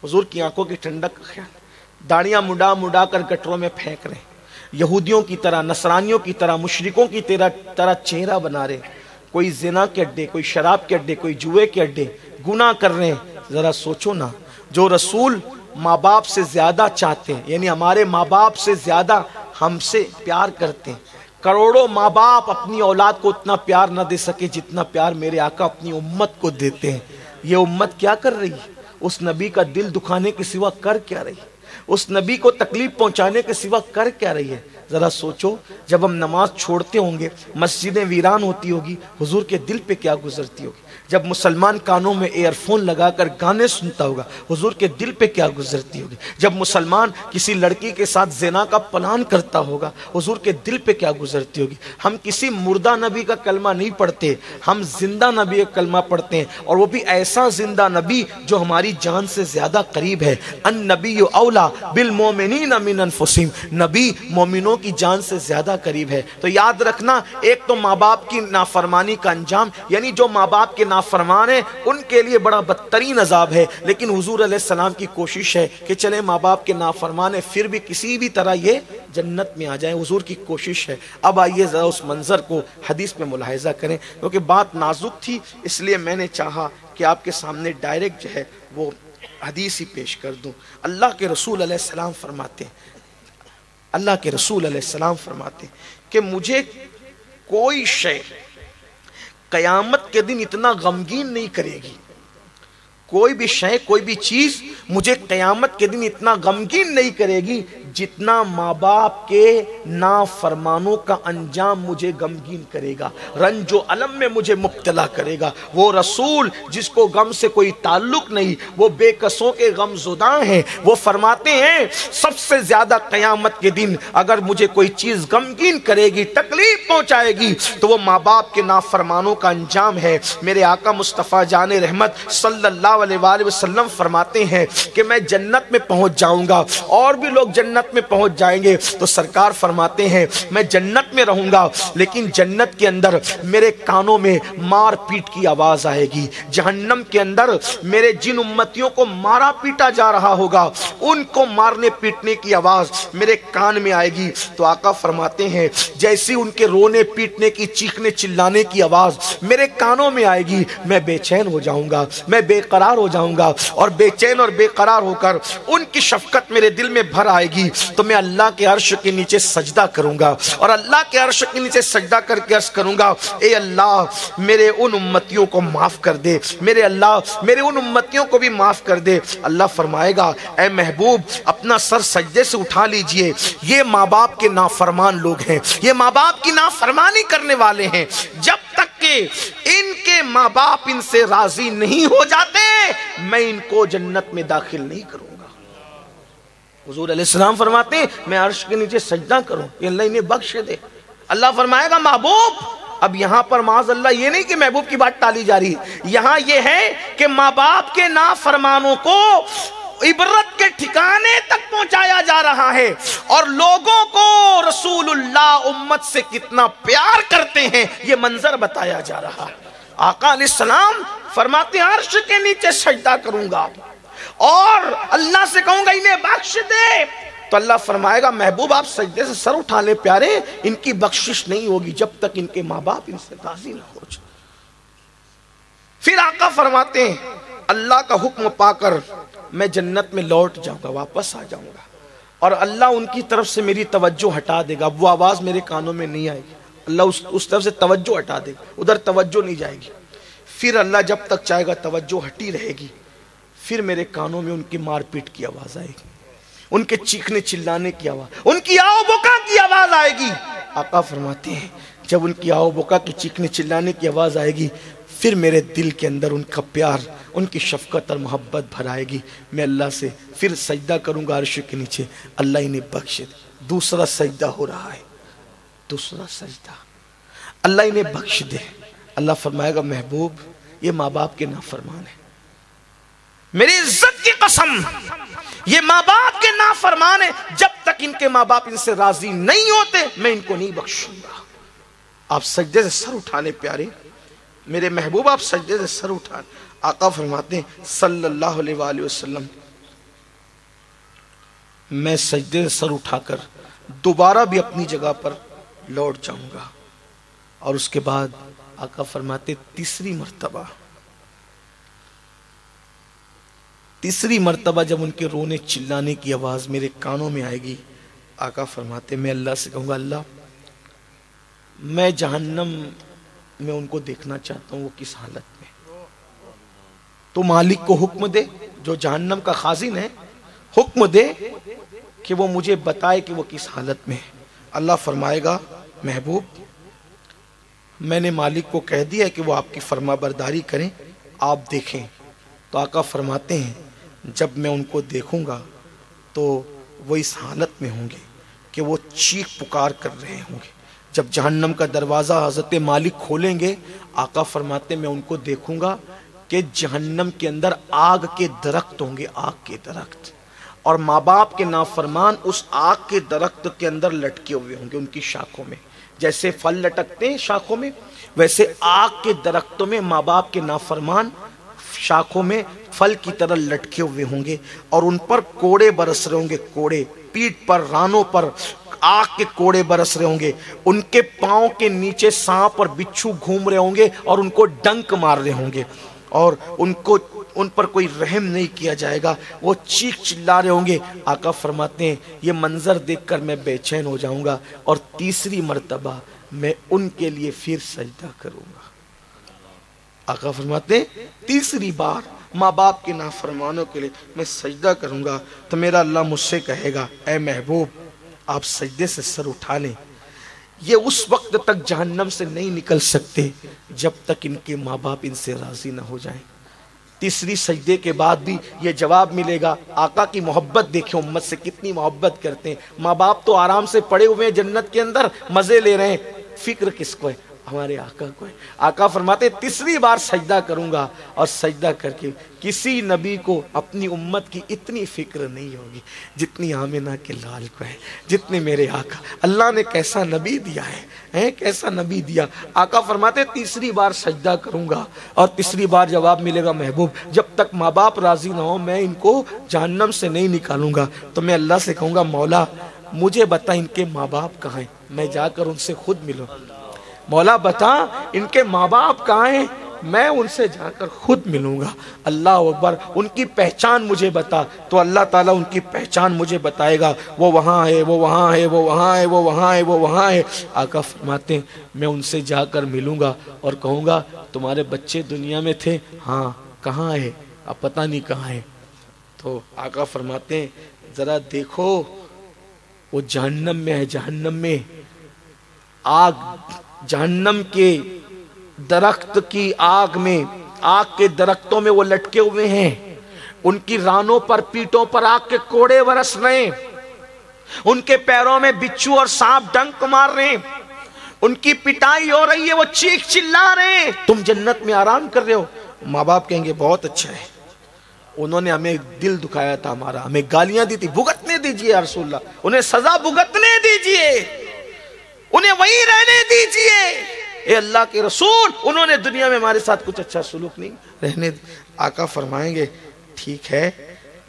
حضور کی آنکھوں کی ٹھنڈک کا خیال. داڑیاں مڈا مڈا کر گٹروں میں پھینک رہے ہیں، یہودیوں کی طرح، نصرانیوں کی طرح، مشرکوں کی طرح چہرہ بنا رہے ہیں. کوئی زنا کے اڈے، کوئی شراب کے اڈے، کوئی جوئے کے اڈے، گناہ کر رہے ہیں. ذرا سوچو نا، جو رسول ماں باپ سے زیادہ چاہتے ہیں، یعنی ہمارے ماں باپ سے زیادہ ہم سے پیار کرتے ہیں. کروڑوں ماں باپ اپنی اولاد کو اتنا پیار نہ دے سکے جتنا پیار میرے آقا اپنی امت کو دیتے ہیں. یہ امت کیا کر رہی ہے؟ اس نبی کا دل دکھانے کے سوا کر کیا رہی ہے؟ اس نبی کو تکلیف پہنچانے کے سوا کر کیا رہی ہے؟ ذرا سوچو، جب ہم نماز چھوڑتے ہوں گے، مسجدیں ویران ہوتی ہوگی، حضور کے دل پہ کیا گزرتی ہوگی؟ جب مسلمان کانوں میں ایئر فون لگا کر گانے سنتا ہوگا حضور کے دل پہ کیا گزرتی ہوگی؟ جب مسلمان کسی لڑکی کے ساتھ زنا کا پلان کرتا ہوگا حضور کے دل پہ کیا گزرتی ہوگی؟ ہم کسی مردہ نبی کا کلمہ نہیں پڑھتے، ہم زندہ نبی کا کلمہ پڑھتے ہیں، اور وہ بھی ایسا زندہ نبی جو ہماری جان سے زیادہ قریب ہے۔ النبی اولا بالمومنین من انفسہم، نبی مومنوں کی جان سے زیادہ قریب ہے۔ تو یاد رکھنا، ایک تو ماں باپ کی نافرمانی کا انجام، یعنی جو ماں باپ کے نافرمان ہیں ان کے لیے بڑا بدترین عذاب ہے، لیکن حضور علیہ السلام کی کوشش ہے کہ چلے ماں باپ کے نافرمان ہیں پھر بھی کسی بھی طرح یہ جنت میں آ جائیں، حضور کی کوشش ہے۔ اب آئیے ذرا اس منظر کو حدیث میں ملاحظہ کریں، کیونکہ بات نازک تھی اس لیے میں نے چاہا کہ آپ کے سامنے ڈائریکٹ جو ہے وہ حدیث ہی پیش کر دوں۔ اللہ کے رسول علیہ السلام فرماتے ہیں، اللہ کے رسول علیہ السلام فرماتے ہیں کہ مجھے کوئی شے قیامت کے دن اتنا غمگین نہیں کرے گی، کوئی بھی شے، کوئی بھی چیز مجھے قیامت کے دن اتنا غمگین نہیں کرے گی جتنا ماں باپ کے نافرمانوں کا انجام مجھے غمگین کرے گا، رنج و الم میں مجھے مبتلا کرے گا۔ وہ رسول جس کو غم سے کوئی تعلق نہیں، وہ بے کسوں کے غم زداں ہیں، وہ فرماتے ہیں سب سے زیادہ قیامت کے دن اگر مجھے کوئی چیز غمگین کرے گی، تکلیف پہنچائے گی، تو وہ ماں باپ کے نافرمانوں کا انجام ہے۔ میرے آقا مصطفیٰ جان رحمت صلی اللہ علیہ وآلہ وسلم فرماتے ہیں کہ میں جنت میں پہنچ جاؤں گا، اور بھی لوگ جنت میں پہنچ جائیں گے، تو سرکار فرماتے ہیں میں جنت میں رہوں گا، لیکن جنت کے اندر میرے کانوں میں مار پیٹ کی آواز آئے گی، جہنم کے اندر میرے جن امتیوں کو مارا پیٹا جا رہا ہوگا ان کو مارنے پیٹنے کی آواز میرے کان میں آئے گی۔ تو آقا فرماتے ہیں جیسی ان کے رونے پیٹنے کی، چیخنے چلانے کی آواز میرے کانوں میں آئے گی، میں بے چین ہو جاؤں گا، میں بے قرار ہو جاؤں گا، اور بے چین اور بے قرار ہو کر ان کی شفقت میرے دل میں بھر آئے گی، تو میں اللہ کے عرش کے نیچے سجدہ کروں گا، اور اللہ کے عرش کے نیچے سجدہ کر کے عرض کروں گا اے اللہ میرے ان امتیوں کو معاف کر دے، میرے اللہ میرے ان امتیوں کو بھی معاف کر دے۔ اللہ فرمائے گا اے محبوب اپنا سر سجدے سے اٹھا لیجئے، یہ ماں باپ کے نافرمان لوگ ہیں، یہ ماں باپ کی نافرمانی کرنے والے ہیں، جب تک کہ ان کے ماں باپ ان سے راضی نہیں ہو جاتے میں ان کو جنت میں داخل نہیں کروں گا۔ حضور علیہ السلام فرماتے ہیں میں عرش کے نیچے سجدہ کروں کہ اللہ انہیں بخش دے۔ اللہ فرمائے گا محبوب، اب یہاں پر معاذ اللہ یہ نہیں کہ محبوب کی بات ٹالی جا رہی ہے، یہاں یہ ہے کہ ماں باپ کے نافرمانوں کو عبرت کے ٹھکانے تک پہنچایا جا رہا ہے، اور لوگوں کو رسول اللہ امت سے کتنا پیار کرتے ہیں یہ منظر بتایا جا رہا ہے۔ آقا علیہ السلام فرماتے ہیں عرش کے نیچے سجدہ کروں گا اور اللہ سے کہوں گا انہیں بخش دے، تو اللہ فرمائے گا محبوب آپ سجدے سے سر اٹھا لیں پیارے، ان کی بخشش نہیں ہوگی جب تک ان کے ماں باپ ان سے راضی نہ ہو جائے۔ پھر آقا فرماتے ہیں اللہ کا حکم پا کر میں جنت میں لوٹ جاؤں گا، واپس آ جاؤں گا، اور اللہ ان کی طرف سے میری توجہ ہٹا دے گا، وہ آواز میرے کانوں میں نہیں آئے گی، اللہ اس طرف سے توجہ ہٹا دے گا، ادھر توجہ نہیں جائے گی۔ پھر اللہ جب تک چاہے گا توجہ ہٹی رہے گی، پھر میرے کانوں میں ان کی مار پیٹ کی آواز آئے گی، ان کے چیخنے چلانے کی آواز، ان کی آؤ بکا کی آواز آئے گی۔ آقا فرماتے ہیں جب ان کی آؤ بکا کی چیخنے چلانے کی آواز آئے گی پھر میرے دل کے اندر ان کا پیار، ان کی شفقت اور محبت بھر آئے گی، میں اللہ سے پھر سجدہ کروں گا عرش کے نیچے، اللہ انہیں بخش دے۔ دوسرا سجدہ ہو رہا ہے، دوسرا سجدہ، اللہ انہیں بخش دے۔ اللہ فرمائے گا محبوب یہ ماں باپ کے نافرمان ہیں، میری عزت کی قسم یہ ماں باپ کے نافرمان ہیں، جب تک ان کے ماں باپ ان سے راضی نہیں ہوتے میں ان کو نہیں بخشوں گا۔ آپ سجدے سے سر اٹھانے پیارے، میرے محبوب آپ سجدے سے سر اٹھانے۔ آقا فرماتے ہیں صلی اللہ علیہ وآلہ وسلم میں سجدے سے سر اٹھا کر دوبارہ بھی اپنی جگہ پر لوٹ جاؤں گا، اور اس کے بعد آقا فرماتے تیسری مرتبہ جب ان کے رونے چلانے کی آواز میرے کانوں میں آئے گی، آقا فرماتے میں اللہ سے کہوں گا اللہ میں جہنم میں ان کو دیکھنا چاہتا ہوں وہ کس حالت میں، تو مالک کو حکم دے جو جہنم کا خازن ہے، حکم دے کہ وہ مجھے بتائے کہ وہ کس حالت میں ہے۔ اللہ فرمائے گا محبوب میں نے مالک کو کہہ دیا کہ وہ آپ کی فرما برداری کریں، آپ دیکھیں تو آقا فرماتے ہیں جب میں ان کو دیکھوں گا تو وہ اس حالت میں ہوں گے کہ وہ چیخ پکار کر رہے ہوں گے. جب جہنم کا دروازہ حضرت مالک کھولیں گے آقا فرماتے میں ان کو دیکھوں گا کہ جہنم کے اندر آگ کے درخت ہوں گے, آگ کے درخت, اور ماں باپ کے نافرمان اس آگ کے درخت کے اندر لٹکے ہوئے ہوں گے ان کی شاخوں میں. جیسے پھل لٹکتے ہیں شاخوں میں ویسے آگ کے درختوں میں ماں باپ کے نافرمان شاخوں میں پھل کی طرح لٹکے ہوئے ہوں گے, اور ان پر کوڑے برس رہے ہوں گے, کوڑے پیٹھ پر رانوں پر آگ کے کوڑے برس رہے ہوں گے. ان کے پاؤں کے نیچے سانپ اور بچھو گھوم رہے ہوں گے اور ان کو ڈنک مار رہے ہوں گے, اور ان پر کوئی رحم نہیں کیا جائے گا, وہ چیخ چلا رہے ہوں گے. آقا فرماتے ہیں یہ منظر دیکھ کر میں بے چین ہو جاؤں گا اور تیسری مرتبہ میں ان کے لیے پھر سجدہ کروں گا. آقا فرماتے ہیں تیسری بار ماں باپ کے نافرمانوں کے لیے میں سجدہ کروں گا تو میرا اللہ مجھ سے کہے گا اے محبوب آپ سجدے سے سر اٹھا لیں. یہ اس وقت تک جہنم سے نہیں نکل سکتے جب تک ان کے ماں باپ ان سے راضی نہ ہو جائیں. تیسری سجدے کے بعد بھی یہ جواب ملے گا. آقا کی محبت دیکھیں امت سے کتنی محبت کرتے ہیں. ماں باپ تو آرام سے پڑے ہوئے ہیں جنت کے اندر مزے لے رہے ہیں, فکر کس کو ہے؟ ہمارے آقا کو ہے. آقا فرماتے تیسری بار سجدہ کروں گا اور سجدہ کر کے کسی نبی کو اپنی امت کی اتنی فکر نہیں ہوگی جتنی آمنہ کے لال کو ہے, جتنے میرے آقا. اللہ نے کیسا نبی دیا ہے, کیسا نبی دیا. آقا فرماتے تیسری بار سجدہ کروں گا اور تیسری بار جواب ملے گا محبوب جب تک ماں باپ راضی نہ ہو میں ان کو جہنم سے نہیں نکالوں گا. تو میں اللہ سے کہوں گا مولا مجھے بتا ان کے ماں باپ کہاں ہیں, میں جا کر ان سے خود ملوں. مولا بتا ان کے ماں باپ کہاں ہیں, میں ان سے جا کر خود ملوں گا. اللہ اکبر. ان کی پہچان مجھے بتا, تو اللہ تعالیٰ ان کی پہچان مجھے بتائے گا. وہ وہاں ہے, وہ وہاں ہے, وہ وہاں ہے, وہ وہاں ہے, وہ وہاں ہے. آقا فرماتے ہیں میں ان سے جا کر ملوں گا اور کہوں گا تمہارے بچے دنیا میں تھے, ہاں کہاں ہے, اب پتہ نہیں کہاں ہے. تو آقا فرماتے ہیں ذرا دیکھو وہ جہنم میں ہے, جہنم میں آگ, جہنم کے درخت کی آگ میں, آگ کے درختوں میں وہ لٹکے ہوئے ہیں. ان کی رانوں پر پیٹوں پر آگ کے کوڑے برس رہے ہیں, ان کے پیروں میں بچھو اور سانپ ڈنک مار رہے ہیں, ان کی پٹائی ہو رہی ہے, وہ چیخ چلا رہے ہیں. تم جنت میں آرام کر رہے ہو. ماں باپ کہیں گے بہت اچھا ہے, انہوں نے ہمیں دل دکھایا تھا ہمارا, ہمیں گالیاں دی تھی, بھگتنے دیجئے یا رسول اللہ, انہیں سزا بھگتنے دیجئے, انہیں وہیں رہنے دیجئے. اے اللہ کے رسول انہوں نے دنیا میں ہمارے ساتھ کچھ اچھا سلوک نہیں رہنے. آقا فرمائیں گے ٹھیک ہے.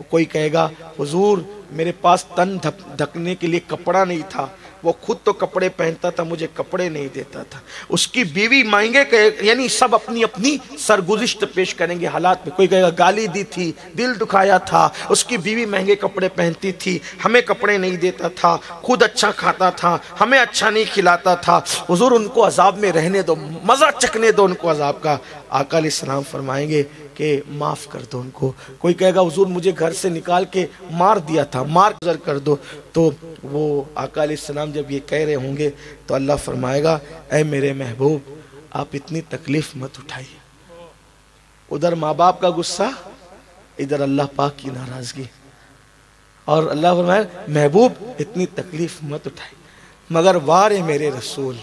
کوئی کہے گا حضور میرے پاس تن ڈھکنے کے لیے کپڑا نہیں تھا, وہ خود تو کپڑے پہنتا تھا مجھے کپڑے نہیں دیتا تھا. اس کی بیوی مانگے کہ یعنی سب اپنی اپنی سرگزشت پیش کریں گے حالات میں. کوئی کہے گا گالی دی تھی, دل دکھایا تھا, اس کی بیوی مہنگے کپڑے پہنتی تھی, ہمیں کپڑے نہیں دیتا تھا, خود اچھا کھاتا تھا, ہمیں اچھا نہیں کھلاتا تھا. حضور ان کو عذاب میں رہنے دو, مزہ چکنے دو ان کو عذاب کا. آقا علیہ السلام فرمائیں گے کہ معاف کر دو ان کو. کوئی کہے گا حضور مجھے گھر سے نکال کے مار دیا تھا, مار گزر کر دو. تو وہ آقا علیہ السلام جب یہ کہہ رہے ہوں گے تو اللہ فرمائے گا اے میرے محبوب آپ اتنی تکلیف مت اٹھائیے. ادھر ماں باپ کا غصہ, ادھر اللہ پاک کی ناراضگی, اور اللہ فرمائے محبوب اتنی تکلیف مت اٹھائیے. مگر وارے میرے رسول,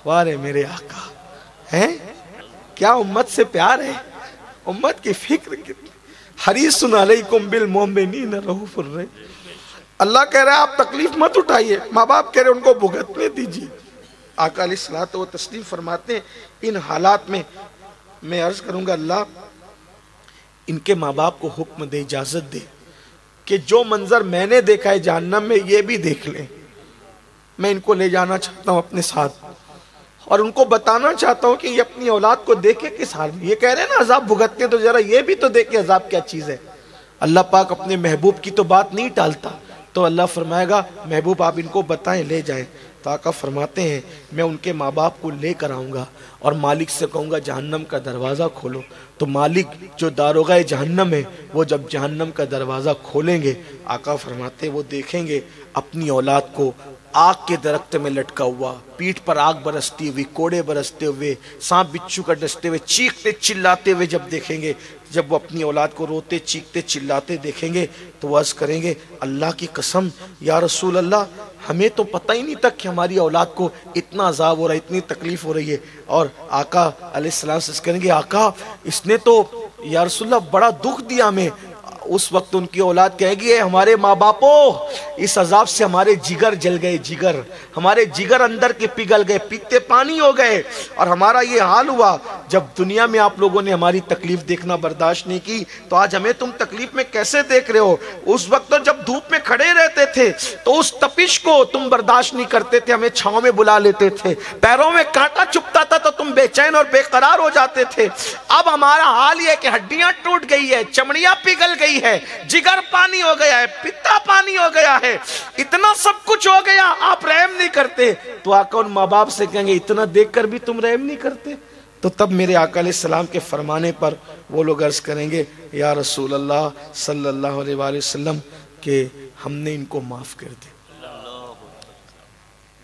وارے میرے آقا ہیں, کیا امت سے پیار ہے, امت کی فکر کتنی. حریص علیکم بالمؤمنین رؤوف الرحیم. اللہ کہہ رہا ہے آپ تکلیف مت اٹھائیے, ماں باپ کہہ رہے ان کو بھگتنے دیجیے. آقا علیہ الصلوۃ والتسلیم فرماتے ہیں ان حالات میں میں عرض کروں گا اللہ ان کے ماں باپ کو حکم دے, اجازت دے کہ جو منظر میں نے دیکھا ہے جہنم میں یہ بھی دیکھ لیں. میں ان کو لے جانا چاہتا ہوں اپنے ساتھ اور ان کو بتانا چاہتا ہوں کہ یہ اپنی اولاد کو دیکھے کس حال میں. یہ کہہ رہے ہیں نا عذاب بھگتتے تو ذرا یہ بھی تو دیکھے عذاب کیا چیز ہے. اللہ پاک اپنے محبوب کی تو بات نہیں ٹالتا. تو اللہ فرمائے گا محبوب آپ ان کو بتائیں, لے جائیں. تو آقا فرماتے ہیں میں ان کے ماں باپ کو لے کر آؤں گا اور مالک سے کہوں گا جہنم کا دروازہ کھولو. تو مالک جو داروغہ جہنم ہے وہ جب جہنم کا دروازہ کھولیں گے آقا فرماتے ہیں وہ دیکھیں گے اپنی اولاد کو آگ کے درخت میں لٹکا ہوا, پیٹھ پر آگ برستی ہوئی, کوڑے برستے ہوئے, سانپ بچھو کا ڈستے ہوئے, چیختے چلاتے ہوئے جب دیکھیں گے, جب وہ اپنی اولاد کو روتے چیختے چلاتے دیکھیں گے تو وہ عرض کریں گے اللہ کی قسم یا رسول اللہ ہمیں تو پتہ ہی نہیں تھا کہ ہماری اولاد کو اتنا عذاب ہو رہا ہے, اتنی تکلیف ہو رہی ہے. اور آقا علیہ السلام سے کہیں گے آقا اس نے تو یا رسول اللہ بڑا دکھ دیا ہمیں. اس وقت ان کی اولاد کہے گی اے ہمارے ماں باپو اس عذاب سے ہمارے جگر جل گئے, جگر ہمارے جگر اندر کے پگھل گئے, پیتے پانی ہو گئے, اور ہمارا یہ حال ہوا جب دنیا میں آپ لوگوں نے ہماری تکلیف دیکھنا برداشت نہیں کی تو آج ہمیں تم تکلیف میں کیسے دیکھ رہے ہو. اس وقت جب دھوپ میں کھڑے رہتے تھے تو اس تپش کو تم برداشت نہیں کرتے تھے, ہمیں چھاؤں میں بلا لیتے تھے, پیروں میں کانٹا چبھتا تھا تو تم بے چین اور بے قرار ہو جاتے تھے. اب ہمارا حال یہ کہ ہڈیاں ٹوٹ گئی ہے, چمڑیاں پگھل گئی ہے, جگر پانی ہو گیا ہے, پتا پانی ہو گیا ہے, اتنا سب کچھ ہو گیا, آپ رحم نہیں کرتے. تو آقا ان ماں باپ سے کہیں گے اتنا دیکھ کر بھی تم رحم نہیں کرتے. تو تب میرے آقا علیہ السلام کے فرمانے پر وہ لوگ عرض کریں گے یا رسول اللہ صلی اللہ علیہ وآلہ وسلم کہ ہم نے ان کو معاف کر دیا.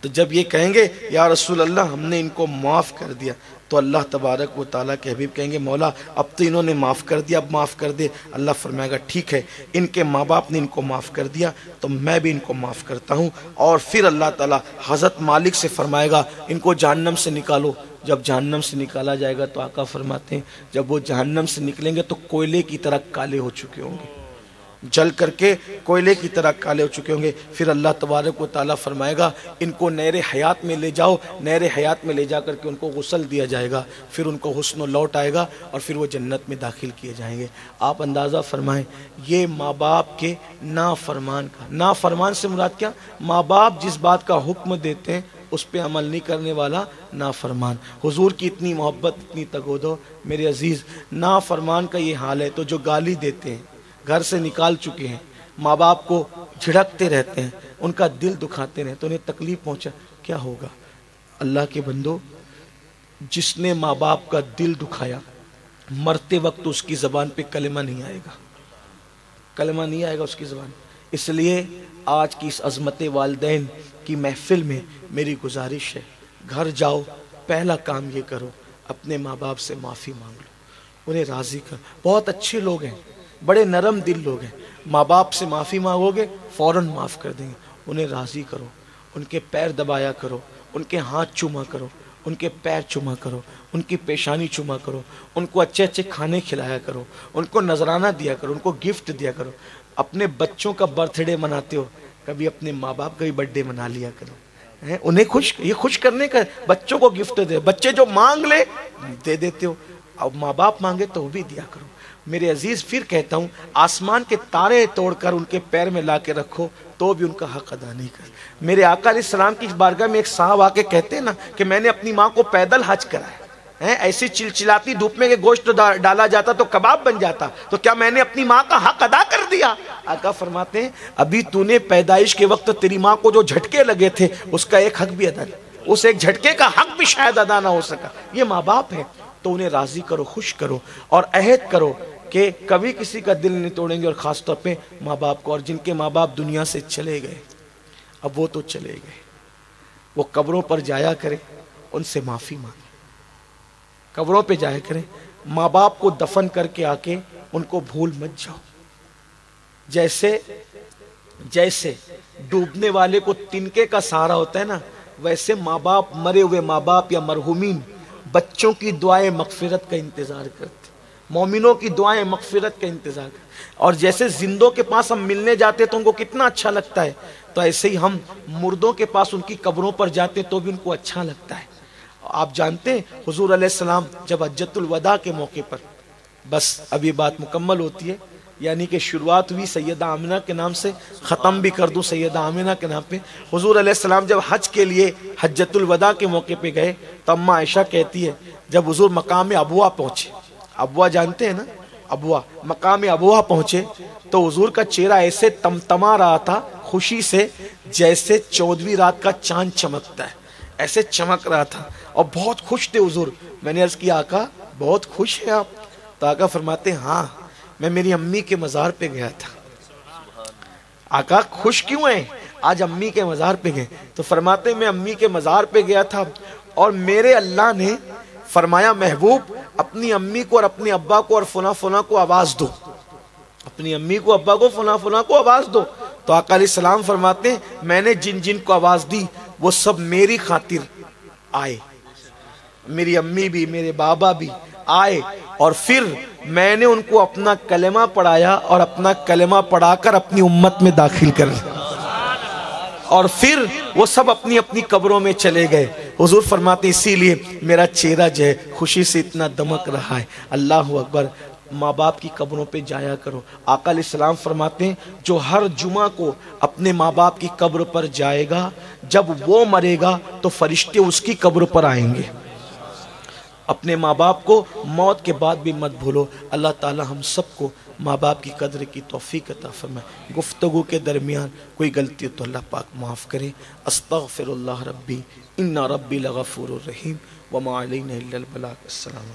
تو جب یہ کہیں گے یا رسول اللہ ہم نے ان کو معاف کر دیا تو اللہ تبارک و تعالیٰ کے حبیب کہیں گے مولا اب تو انہوں نے معاف کر دیا, اب معاف کر دے. اللہ فرمائے گا ٹھیک ہے, ان کے ماں باپ نے ان کو معاف کر دیا تو میں بھی ان کو معاف کرتا ہوں. اور پھر اللہ تعالیٰ حضرت مالک سے فرمائے گا ان کو جہنم سے نکالو. جب جہنم سے نکالا جائے گا تو آقا فرماتے ہیں جب وہ جہنم سے نکلیں گے تو کوئلے کی طرح کالے ہو چکے ہوں گے, جل کر کے کوئلے کی طرح کالے ہو چکے ہوں گے. پھر اللہ تبارک و تعالیٰ فرمائے گا ان کو نہر حیات میں لے جاؤ, نہر حیات میں لے جا کر کے ان کو غسل دیا جائے گا, پھر ان کو حسن و لوٹ آئے گا اور پھر وہ جنت میں داخل کیے جائیں گے. آپ اندازہ فرمائیں یہ ماں باپ کے نافرمان کا, نافرمان سے مراد کیا, ماں باپ جس بات کا حکم دیتے ہیں اس پہ عمل نہیں کرنے والا نافرمان. حضور کی اتنی محبت اتنی تگودو میرے عزیز, نافرمان کا یہ حال ہے. تو جو گالی دیتے ہیں, گھر سے نکال چکے ہیں, ماں باپ کو جھڑکتے رہتے ہیں, ان کا دل دکھاتے رہتے ہیں, انہیں تکلیف پہنچا, کیا ہوگا اللہ کے بندو جس نے ماں باپ کا دل دکھایا مرتے وقت اس کی زبان پہ کلمہ نہیں آئے گا, کلمہ نہیں آئے گا اس کی زبان. اس لیے آج کی اس عظمت والدین کی محفل میں میری گزارش ہے گھر جاؤ پہلا کام یہ کرو اپنے ماں باپ سے معافی مانگ لو, انہیں راضی کر. بہت اچھے لوگ ہیں, بڑے نرم دل لوگ ہیں, ماں باپ سے معافی مانگو گے فوراً معاف کر دیں گے. انہیں راضی کرو, ان کے پیر دبایا کرو, ان کے ہاتھ چوما کرو, ان کے پیر چوما کرو, ان کی پیشانی چوما کرو, ان کو اچھے اچھے کھانے کھلایا کرو, ان کو نذرانہ دیا کرو, ان کو گفٹ دیا کرو. اپنے بچوں کا برتھ ڈے مناتے ہو کبھی اپنے ماں باپ کا بھی برتھ ڈے منا لیا کرو, انہیں خوش کرنے کا. بچوں کو گفٹ دے, بچے جو مانگ لے دے دیتے ہو, اب ماں باپ مانگے تو بھی دیا کرو. میرے عزیز پھر کہتا ہوں آسمان کے تارے توڑ کر ان کے پیر میں لا کے رکھو تو بھی ان کا حق ادا نہیں کر. میرے آقا علیہ السلام کی بارگاہ میں ایک صاحب آ کے کہتے ہیں نا کہ میں نے اپنی ماں کو پیدل حج کرایا, ایسی چلچلاتی دھوپ میں کہ گوشت ڈالا جاتا تو کباب بن جاتا, تو کیا میں نے اپنی ماں کا حق ادا کر دیا؟ آقا فرماتے ہیں ابھی تو نے پیدائش کے وقت تیری ماں کو جو جھٹکے لگے تھے اس کا ایک حق بھی ادا نہیں, اس ایک جھٹکے کا حق بھی شاید ادا نہ ہو سکا. یہ ماں باپ ہیں تو انہیں راضی کرو, خوش کرو اور عہد کرو کہ کبھی کسی کا دل نہیں توڑیں گے, اور خاص طور پہ ماں باپ کو. اور جن کے ماں باپ دنیا سے چلے گئے اب وہ تو چلے گئے, وہ قبروں پر جایا کرے ان سے معافی مانگے, قبروں پہ جایا کریں, ماں باپ کو دفن کر کے آ کے ان کو بھول مت جاؤ. جیسے ڈوبنے والے کو تنکے کا سہارا ہوتا ہے نا, ویسے ماں باپ, مرے ہوئے ماں باپ یا مرحومین بچوں کی دعائیں مغفرت کا انتظار کرتے, مومنوں کی دعائیں مغفرت کا انتظار کرتے. اور جیسے زندوں کے پاس ہم ملنے جاتے تو ان کو کتنا اچھا لگتا ہے, تو ایسے ہی ہم مردوں کے پاس ان کی قبروں پر جاتے تو بھی ان کو اچھا لگتا ہے. آپ جانتے ہیں حضور علیہ السلام جب حجۃ الوداع کے موقع پر, بس اب یہ بات مکمل ہوتی ہے, یعنی کہ شروعات ہوئی سیدہ آمنہ کے نام سے, ختم بھی کر دوں سیدہ آمنہ کے نام پہ. حضور علیہ السلام جب حج کے لیے حجۃ الوداع کے موقع پہ گئے تو اماں عائشہ کہتی ہے جب حضور مقام ابوا پہنچے, ابوا جانتے ہیں نا, ابوا, مقام ابوا پہنچے تو حضور کا چہرہ ایسے تمتما رہا تھا خوشی سے جیسے 14ویں رات کا چاند چمکتا ہے ایسے چمک رہا تھا اور بہت خوش تھے حضور۔ میں نے عرض کیا آقا بہت خوش ہیں آپ؟ تو آقا فرماتے ہیں ہاں میں میری امی کے مزار پہ گیا تھا۔ آقا خوش کیوں ہیں؟ آج امی کے مزار پہ گئے۔ تو فرماتے ہیں میں امی کے مزار پہ گیا تھا اور میرے اللہ نے فرمایا محبوب اپنی امی کو اور اپنے ابا کو اور فلاں فلاں کو آواز دو، اپنی امی کو ابا کو فلاں فلاں کو آواز دو۔ تو آقا علیہ السلام فرماتے ہیں میں نے جن جن کو آواز دی وہ سب میری خاطر آئے، میری امی بھی میرے بابا بھی آئے، اور پھر میں نے ان کو اپنا کلمہ پڑھایا اور اپنا کلمہ پڑھا کر اپنی امت میں داخل کر لیا، اور پھر وہ سب اپنی اپنی قبروں میں چلے گئے۔ حضور فرماتے اسی لیے میرا چہرہ جو ہے خوشی سے اتنا دمک رہا ہے۔ اللہ اکبر۔ ماں باپ کی قبروں پہ جایا کرو۔ آقا علیہ السلام فرماتے ہیں جو ہر جمعہ کو اپنے ماں باپ کی قبر پر جائے گا جب وہ مرے گا تو فرشتے اس کی قبر پر آئیں گے۔ اپنے ماں باپ کو موت کے بعد بھی مت بھولو۔ اللہ تعالی ہم سب کو ماں باپ کی قدر کی توفیق عطا فرمائے۔ گفتگو کے درمیان کوئی غلطی تو اللہ پاک معاف کرے۔ استغفر اللہ ربی ان ربی لغفور الرحیم وما علینا الا البلاغ۔ السلام علیکم۔